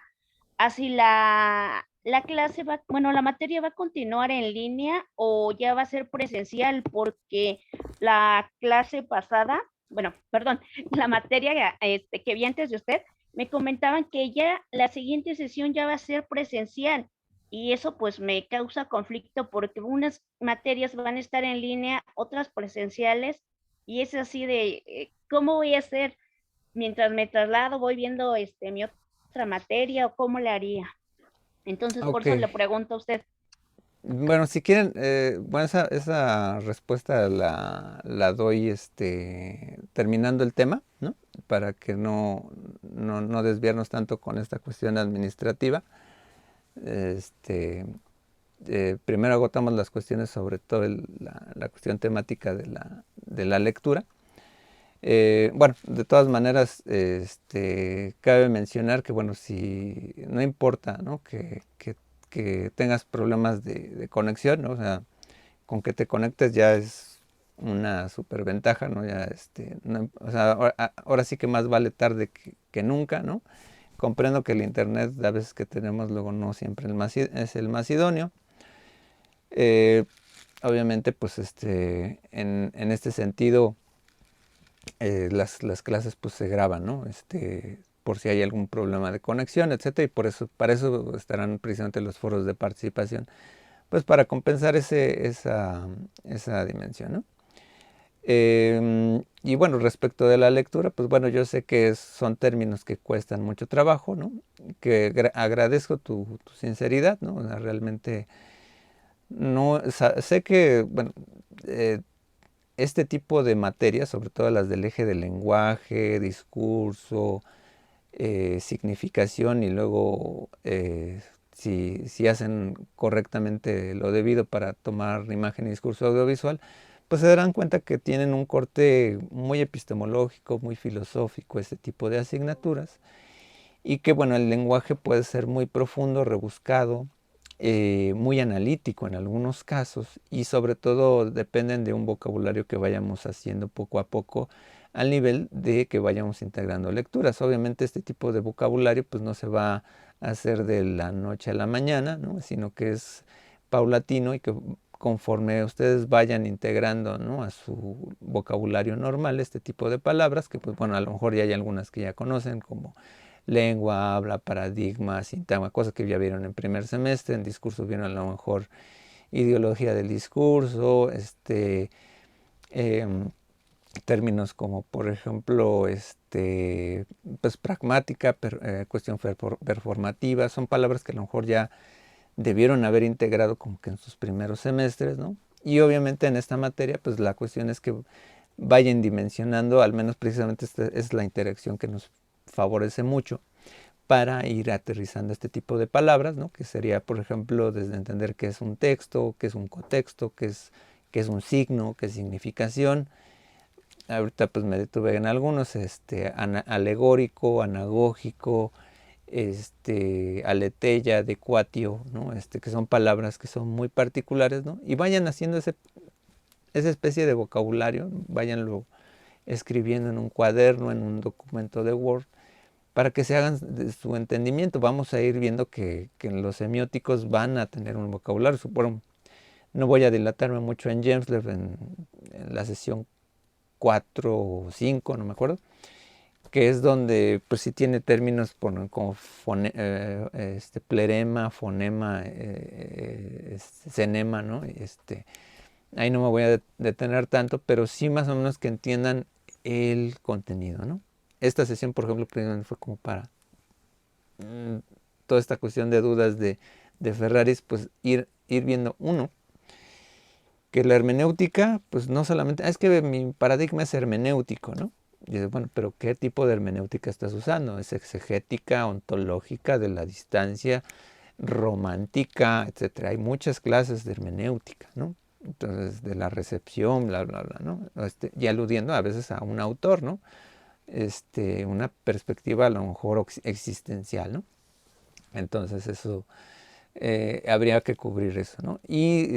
si la clase va, bueno, la materia va a continuar en línea o ya va a ser presencial, porque la clase pasada, bueno, perdón, la materia que vi antes de usted, me comentaban que ya la siguiente sesión ya va a ser presencial. Y eso pues me causa conflicto porque unas materias van a estar en línea, otras presenciales, y es así de, ¿cómo voy a hacer? Mientras me traslado, voy viendo mi otra materia o cómo le haría. Entonces, por Ok. eso le pregunto a usted. Bueno, si quieren, bueno, esa respuesta la doy terminando el tema, ¿no? Para que no desviarnos tanto con esta cuestión administrativa. Este, Primero agotamos las cuestiones sobre todo la cuestión temática de la lectura. Bueno, de todas maneras, cabe mencionar que, bueno, si no importa, ¿no? Que tengas problemas de conexión, ¿no? O sea, con que te conectes ya es una superventaja, ¿no? Ya, o sea, ahora sí que más vale tarde que nunca, ¿no? Comprendo que el internet, a veces que tenemos, luego no siempre es el más idóneo. Eh, Obviamente, pues, en este sentido, las clases pues se graban, ¿no? Por si hay algún problema de conexión, etcétera, y para eso estarán precisamente los foros de participación, pues para compensar esa dimensión, ¿no? Y bueno, respecto de la lectura, pues bueno, yo sé que son términos que cuestan mucho trabajo, ¿no? Que agradezco tu sinceridad, ¿no? O sea, realmente no, sé que, bueno, este tipo de materias, sobre todo las del eje del lenguaje, discurso, significación y luego si hacen correctamente lo debido para tomar imagen y discurso audiovisual, pues se darán cuenta que tienen un corte muy epistemológico, muy filosófico, este tipo de asignaturas, y que bueno, el lenguaje puede ser muy profundo, rebuscado, muy analítico en algunos casos, y sobre todo dependen de un vocabulario que vayamos haciendo poco a poco al nivel de que vayamos integrando lecturas. Obviamente este tipo de vocabulario pues no se va a hacer de la noche a la mañana, ¿no? Sino que es paulatino y que conforme ustedes vayan integrando, ¿no? A su vocabulario normal este tipo de palabras, que pues bueno, a lo mejor ya hay algunas que ya conocen como lengua, habla, paradigma, sintagma, cosas que ya vieron en primer semestre. En discurso vieron a lo mejor ideología del discurso, em, términos como por ejemplo pues pragmática, cuestión performativa, son palabras que a lo mejor ya debieron haber integrado como que en sus primeros semestres, ¿no? Y obviamente en esta materia pues la cuestión es que vayan dimensionando, al menos precisamente esta es la interacción que nos favorece mucho, para ir aterrizando este tipo de palabras, ¿no? Que sería, por ejemplo, desde entender qué es un texto, qué es un contexto, qué es un signo, qué es significación. Ahorita pues me detuve en algunos, alegórico, anagógico, aletheia, adecuatio, ¿no? Que son palabras que son muy particulares, ¿no? Y vayan haciendo esa especie de vocabulario, váyanlo escribiendo en un cuaderno, en un documento de Word, para que se hagan de su entendimiento. Vamos a ir viendo que los semióticos van a tener un vocabulario. Bueno, no voy a dilatarme mucho en Jamesley en la sesión 4 o 5, no me acuerdo, que es donde pues sí tiene términos como plerema, fonema, cenema, ¿no? Ahí no me voy a detener tanto, pero sí más o menos que entiendan el contenido, ¿no? Esta sesión, por ejemplo, fue como para toda esta cuestión de dudas de Ferraris, pues ir viendo uno, que la hermenéutica, pues no solamente, es que mi paradigma es hermenéutico, ¿no? Y dices, bueno, pero ¿qué tipo de hermenéutica estás usando? ¿Es exegética, ontológica, de la distancia, romántica, etcétera? Hay muchas clases de hermenéutica, ¿no? Entonces, de la recepción, bla, bla, bla, ¿no? Y aludiendo a veces a un autor, ¿no? Una perspectiva a lo mejor existencial, ¿no? Entonces eso habría que cubrir eso, ¿no? Y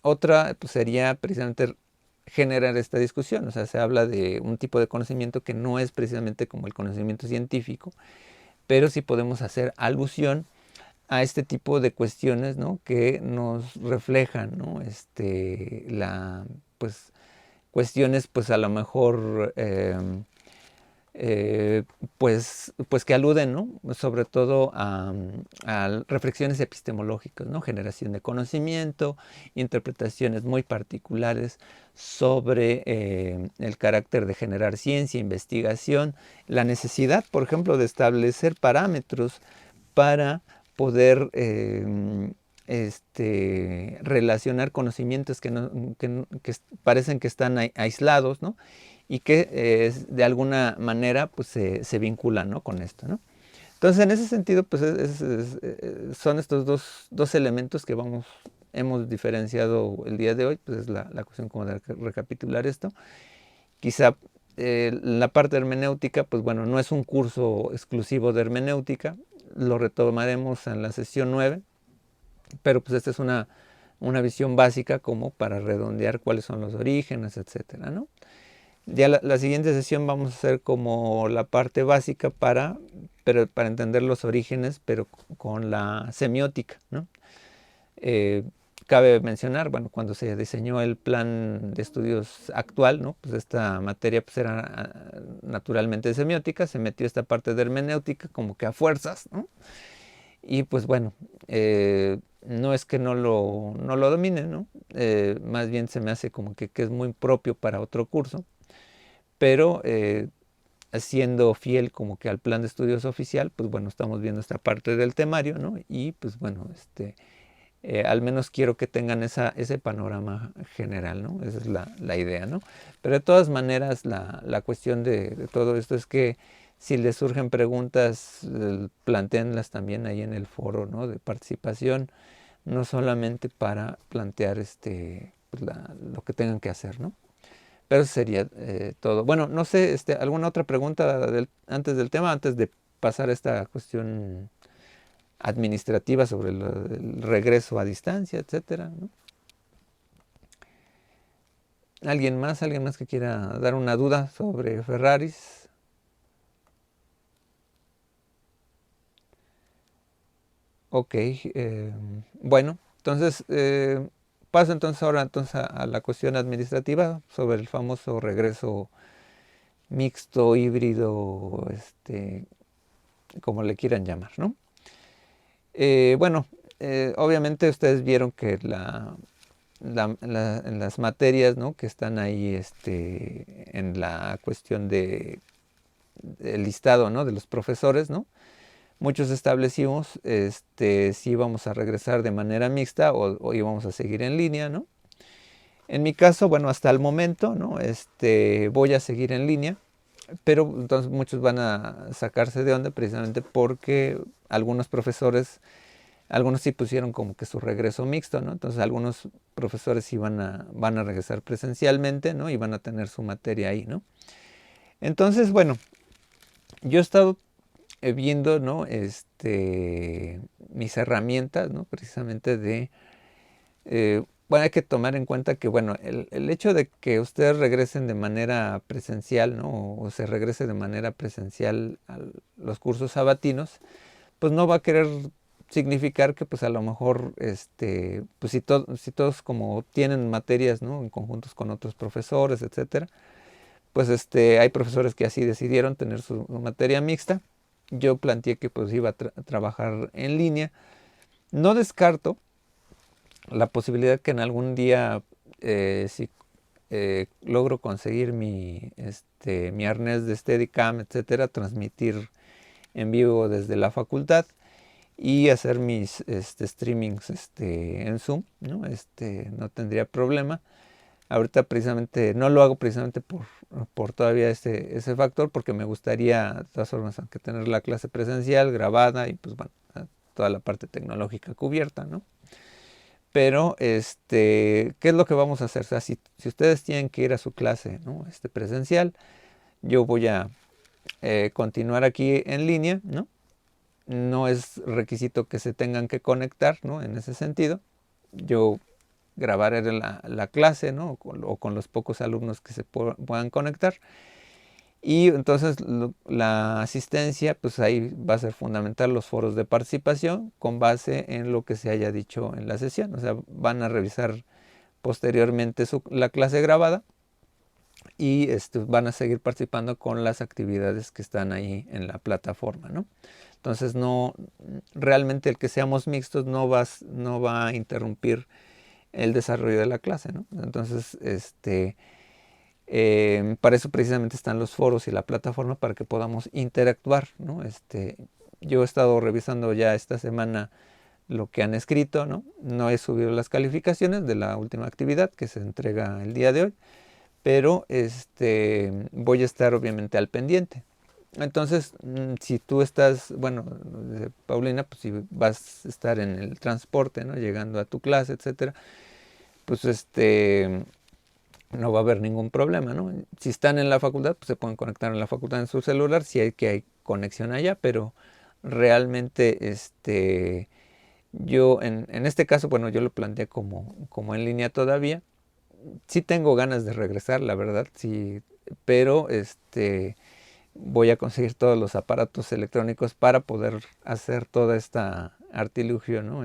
otra pues, sería precisamente generar esta discusión. O sea, se habla de un tipo de conocimiento que no es precisamente como el conocimiento científico, pero sí podemos hacer alusión a este tipo de cuestiones, ¿no? Que nos reflejan, ¿no? Pues cuestiones pues a lo mejor pues que aluden, ¿no? Sobre todo a reflexiones epistemológicas, ¿no? Generación de conocimiento, interpretaciones muy particulares sobre el carácter de generar ciencia, investigación, la necesidad, por ejemplo, de establecer parámetros para poder relacionar conocimientos que parecen que están aislados, ¿no? Y que de alguna manera pues, se vinculan, ¿no? Con esto, ¿no? Entonces, en ese sentido, pues son estos dos elementos que hemos diferenciado el día de hoy, pues es la cuestión como de recapitular esto. Quizá la parte hermenéutica, pues bueno, no es un curso exclusivo de hermenéutica, lo retomaremos en la sesión 9, pero pues esta es una visión básica como para redondear cuáles son los orígenes, etcétera, ¿no? Ya la siguiente sesión vamos a hacer como la parte básica para entender los orígenes, pero con la semiótica, ¿no? Cabe mencionar, bueno, cuando se diseñó el plan de estudios actual, ¿no? Pues esta materia pues era naturalmente de semiótica, se metió esta parte de hermenéutica como que a fuerzas, ¿no? Y pues bueno, no es que no lo domine, ¿no? Más bien se me hace como que es muy propio para otro curso, pero siendo fiel como que al plan de estudios oficial, pues bueno, estamos viendo esta parte del temario, ¿no? Y pues bueno, al menos quiero que tengan ese panorama general, ¿no? Esa es la idea, ¿no? Pero de todas maneras, la cuestión de todo esto es que si les surgen preguntas, plantéenlas también ahí en el foro, ¿no? De participación, no solamente para plantear pues lo que tengan que hacer, ¿no? Pero eso sería todo. Bueno, no sé, ¿alguna otra pregunta antes del tema, antes de pasar a esta cuestión administrativa sobre el regreso a distancia, etcétera, ¿no? ¿Alguien más que quiera dar una duda sobre Ferraris? Ok, bueno, entonces paso ahora a la cuestión administrativa sobre el famoso regreso mixto, híbrido, como le quieran llamar, ¿no? Bueno, obviamente ustedes vieron que en las materias, ¿no? Que están ahí en la cuestión del listado, ¿no? De los profesores, ¿no? Muchos establecimos si íbamos a regresar de manera mixta o íbamos a seguir en línea, ¿no? En mi caso, bueno, hasta el momento, ¿no? Voy a seguir en línea. pero entonces muchos van a sacarse de onda precisamente porque algunos profesores, algunos sí pusieron como que su regreso mixto, ¿no? Entonces algunos profesores sí van a regresar presencialmente, ¿no? Y van a tener su materia ahí, ¿no? Entonces, bueno, yo he estado viendo, ¿no? Mis herramientas, ¿no? Precisamente bueno, hay que tomar en cuenta que, bueno, el hecho de que ustedes regresen de manera presencial, ¿no? O se regrese de manera presencial a los cursos sabatinos, pues no va a querer significar que, pues a lo mejor, pues si todos como tienen materias, ¿no? En conjuntos con otros profesores, etcétera, pues hay profesores que así decidieron tener su materia mixta. Yo planteé que pues iba a trabajar en línea. No descarto la posibilidad que en algún día, si logro conseguir mi arnés de Steadicam, etcétera, transmitir en vivo desde la facultad y hacer mis streamings en Zoom, ¿no? No tendría problema. Ahorita precisamente no lo hago precisamente por todavía ese factor, porque me gustaría de todas formas, aunque tener la clase presencial grabada y pues bueno, toda la parte tecnológica cubierta, ¿no? Pero, ¿qué es lo que vamos a hacer? O sea, si ustedes tienen que ir a su clase, ¿no? Presencial, yo voy a continuar aquí en línea, ¿no? No es requisito que se tengan que conectar, ¿no? En ese sentido, yo grabaré la clase, ¿no? O con los pocos alumnos que se puedan conectar. Y entonces la asistencia, pues ahí va a ser fundamental los foros de participación con base en lo que se haya dicho en la sesión. O sea, van a revisar posteriormente la clase grabada y van a seguir participando con las actividades que están ahí en la plataforma, ¿no? Entonces, no, realmente el que seamos mixtos no va a interrumpir el desarrollo de la clase, ¿no? Entonces, para eso precisamente están los foros y la plataforma, para que podamos interactuar, ¿no? Yo he estado revisando ya esta semana lo que han escrito, ¿no? No he subido las calificaciones de la última actividad que se entrega el día de hoy, pero voy a estar obviamente al pendiente. Entonces, si tú estás, bueno, Paulina, pues si vas a estar en el transporte, ¿no? Llegando a tu clase, etcétera, pues no va a haber ningún problema, ¿no? Si están en la facultad, pues se pueden conectar en la facultad en su celular, si hay conexión allá, pero realmente yo en este caso, bueno, yo lo planteé como en línea todavía. Sí tengo ganas de regresar, la verdad, sí, pero voy a conseguir todos los aparatos electrónicos para poder hacer toda esta artilugio, ¿no?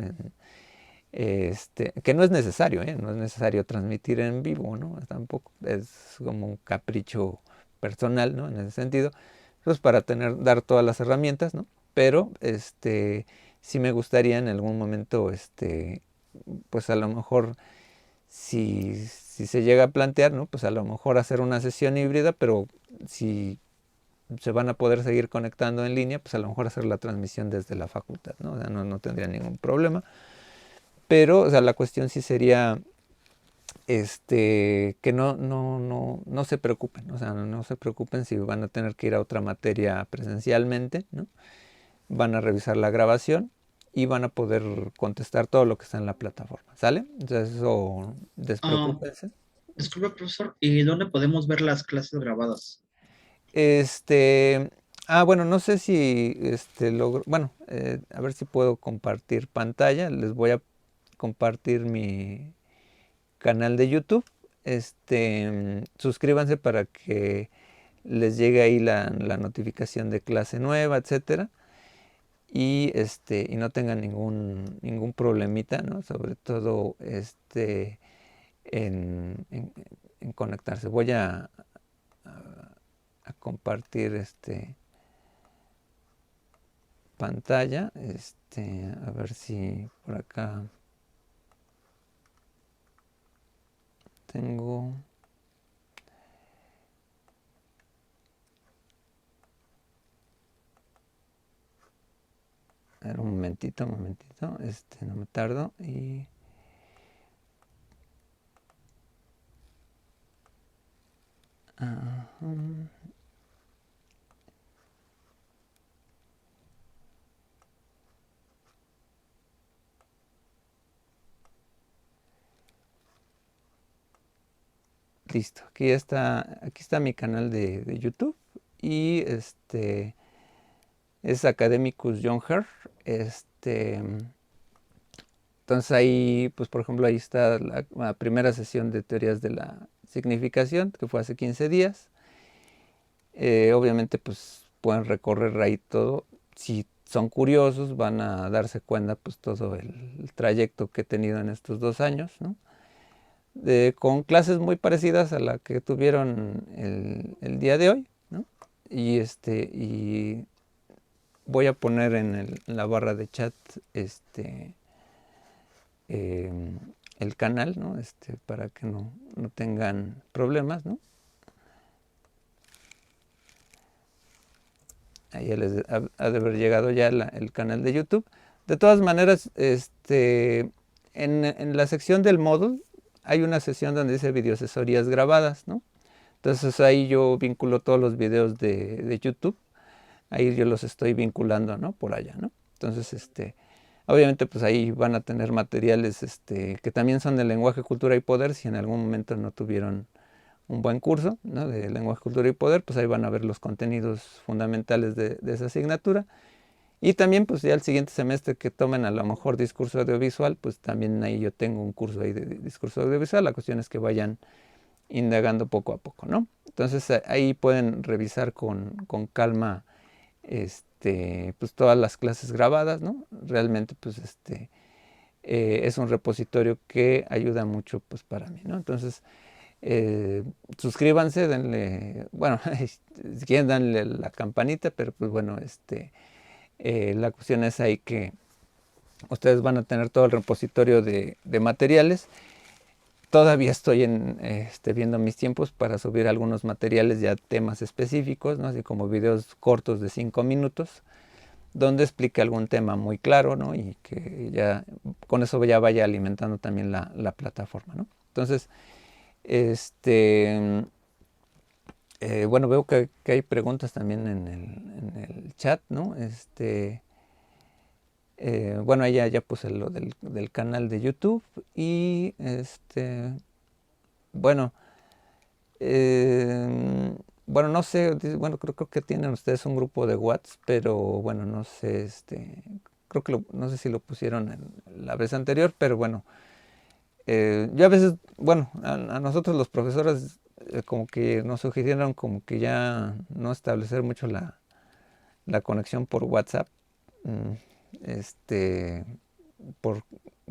Que no es necesario, ¿eh? No es necesario transmitir en vivo, ¿no? Tampoco es como un capricho personal, ¿no? En ese sentido, pues para dar todas las herramientas, ¿no? Pero sí me gustaría en algún momento, pues a lo mejor si se llega a plantear, ¿no? Pues a lo mejor hacer una sesión híbrida, pero si se van a poder seguir conectando en línea, pues a lo mejor hacer la transmisión desde la facultad, ¿no? O sea, no tendría ningún problema. Pero, o sea, la cuestión sí sería que no se preocupen, o sea, no se preocupen si van a tener que ir a otra materia presencialmente, ¿no? Van a revisar la grabación y van a poder contestar todo lo que está en la plataforma, ¿sale? Entonces eso, Ah, despreocúpense. disculpe, profesor, ¿y dónde podemos ver las clases grabadas? Este, bueno, no sé si logro, bueno, a ver si puedo compartir pantalla. Les voy a compartir mi canal de YouTube. Suscríbanse para que les llegue ahí la notificación de clase nueva, etcétera. Y no tengan ningún problemita, ¿no? Sobre todo en conectarse. Voy a compartir pantalla. A ver si por acá tengo. A ver, un momentito, no me tardo. Y Listo, aquí está mi canal de YouTube y es Academicus John Herr. Entonces ahí, pues por ejemplo, ahí está la primera sesión de teorías de la significación, que fue hace 15 días. Obviamente, pues pueden recorrer ahí todo. Si son curiosos, van a darse cuenta, pues todo el trayecto que he tenido en estos 2 años, ¿no? Con clases muy parecidas a la que tuvieron el día de hoy, ¿no? Y voy a poner en la barra de chat el canal, ¿no? Para que no tengan problemas, ¿no? Ahí ya les ha de haber llegado ya el canal de YouTube. De todas maneras, en la sección del módulo hay una sesión donde dice videoasesorías grabadas, ¿no? Entonces ahí yo vinculo todos los videos de YouTube. Ahí yo los estoy vinculando, ¿no? Por allá, ¿no? Entonces, obviamente, pues ahí van a tener materiales que también son de lenguaje, cultura y poder. Si en algún momento no tuvieron un buen curso, ¿no? De lenguaje, cultura y poder, pues ahí van a ver los contenidos fundamentales de esa asignatura. Y también, pues ya el siguiente semestre que tomen a lo mejor discurso audiovisual, pues también ahí yo tengo un curso ahí de discurso audiovisual. La cuestión es que vayan indagando poco a poco, ¿no? Entonces ahí pueden revisar con calma pues todas las clases grabadas, ¿no? Realmente, pues es un repositorio que ayuda mucho, pues para mí, ¿no? Entonces, suscríbanse, denle, bueno, si quieren danle la campanita, pero pues bueno, la cuestión es ahí que ustedes van a tener todo el repositorio de materiales. Todavía estoy viendo mis tiempos para subir algunos materiales ya temas específicos, ¿no? Así como videos cortos de 5 minutos, donde explique algún tema muy claro, ¿no? Y que ya con eso ya vaya alimentando también la plataforma, ¿no? Entonces, bueno, veo que hay preguntas también en el chat, ¿no? Bueno, ahí ya puse lo del canal de YouTube y bueno, bueno, no sé, bueno, creo que tienen ustedes un grupo de WhatsApp, pero bueno, no sé, creo que no sé si lo pusieron en la vez anterior, pero bueno, yo a veces, bueno, a nosotros los profesores como que nos sugirieron como que ya no establecer mucho la conexión por WhatsApp,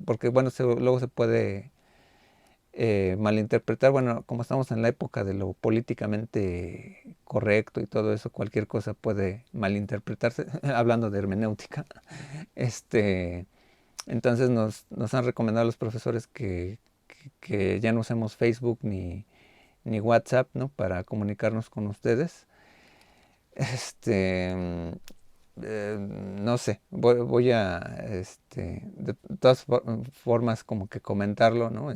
porque bueno, luego se puede malinterpretar. Bueno, como estamos en la época de lo políticamente correcto y todo eso, cualquier cosa puede malinterpretarse, hablando de hermenéutica. Entonces nos han recomendado los profesores que ya no usemos Facebook ni WhatsApp, ¿no? Para comunicarnos con ustedes. No sé, voy a de todas formas como que comentarlo, ¿no?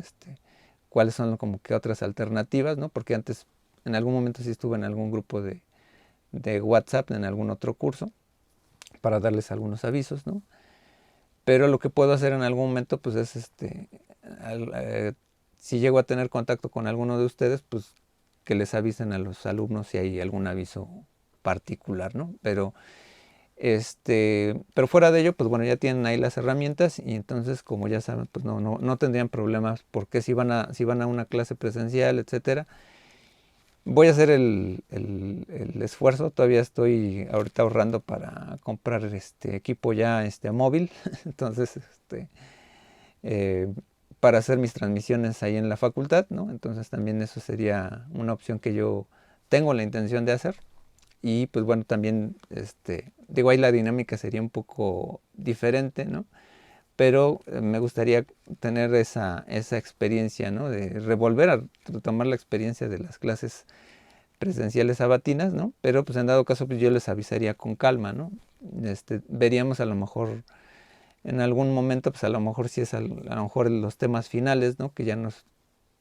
Cuáles son como que otras alternativas, ¿no? Porque antes en algún momento sí estuve en algún grupo de WhatsApp, en algún otro curso, para darles algunos avisos, ¿no? Pero lo que puedo hacer en algún momento, pues es si llego a tener contacto con alguno de ustedes, pues que les avisen a los alumnos si hay algún aviso particular, ¿no? Pero fuera de ello, pues bueno, ya tienen ahí las herramientas y entonces, como ya saben, pues no tendrían problemas, porque si van a una clase presencial, etcétera. Voy a hacer el esfuerzo. Todavía estoy ahorita ahorrando para comprar equipo ya móvil. Entonces, para hacer mis transmisiones ahí en la facultad, ¿no? Entonces también eso sería una opción que yo tengo la intención de hacer. Y pues bueno, también, digo, ahí la dinámica sería un poco diferente, ¿no? Pero me gustaría tener esa experiencia, ¿no? De revolver a retomar la experiencia de las clases presenciales sabatinas, ¿no? Pero pues en dado caso, pues yo les avisaría con calma, ¿no? Veríamos a lo mejor en algún momento, pues a lo mejor si es a lo mejor los temas finales, ¿no? Que ya no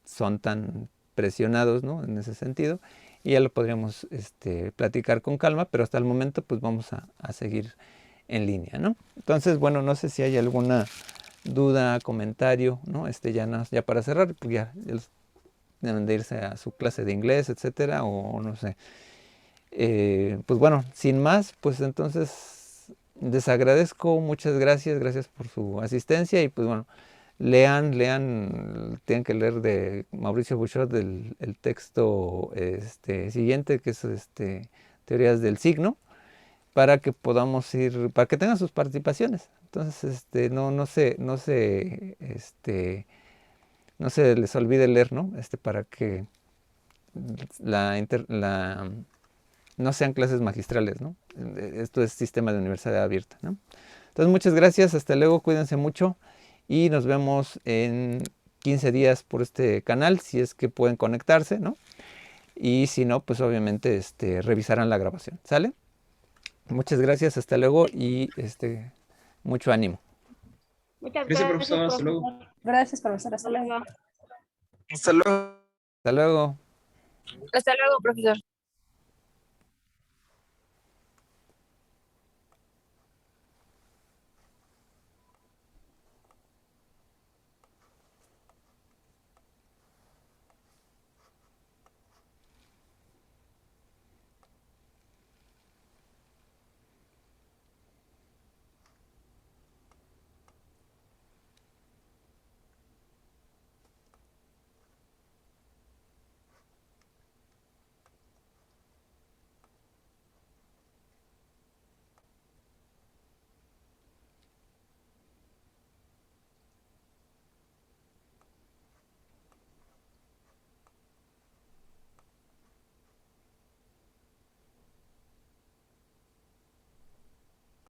son tan presionados, ¿no? En ese sentido. Y ya lo podríamos platicar con calma, pero hasta el momento pues vamos a seguir en línea, ¿no? Entonces, bueno, no sé si hay alguna duda, comentario, ¿no? Ya para cerrar, pues ya deben de irse a su clase de inglés, etcétera, o no sé. Pues bueno, sin más, pues entonces les agradezco, muchas gracias, gracias por su asistencia y pues bueno, lean, tienen que leer de Mauricio Bouchot el texto siguiente, que es Teorías del Signo, para que podamos ir, para que tengan sus participaciones. Entonces, no se les olvide leer, ¿no? Para que no sean clases magistrales, ¿no? Esto es sistema de universidad abierta, ¿no? Entonces, muchas gracias, hasta luego, cuídense mucho y nos vemos en 15 días por este canal, si es que pueden conectarse, ¿no? Y si no, pues obviamente revisarán la grabación, ¿sale? Muchas gracias, hasta luego y mucho ánimo. Muchas Gracias, gracias, profesor. Hasta luego. profesor. Gracias, profesor. Hasta luego. Hasta luego. Hasta luego. Hasta luego, profesor.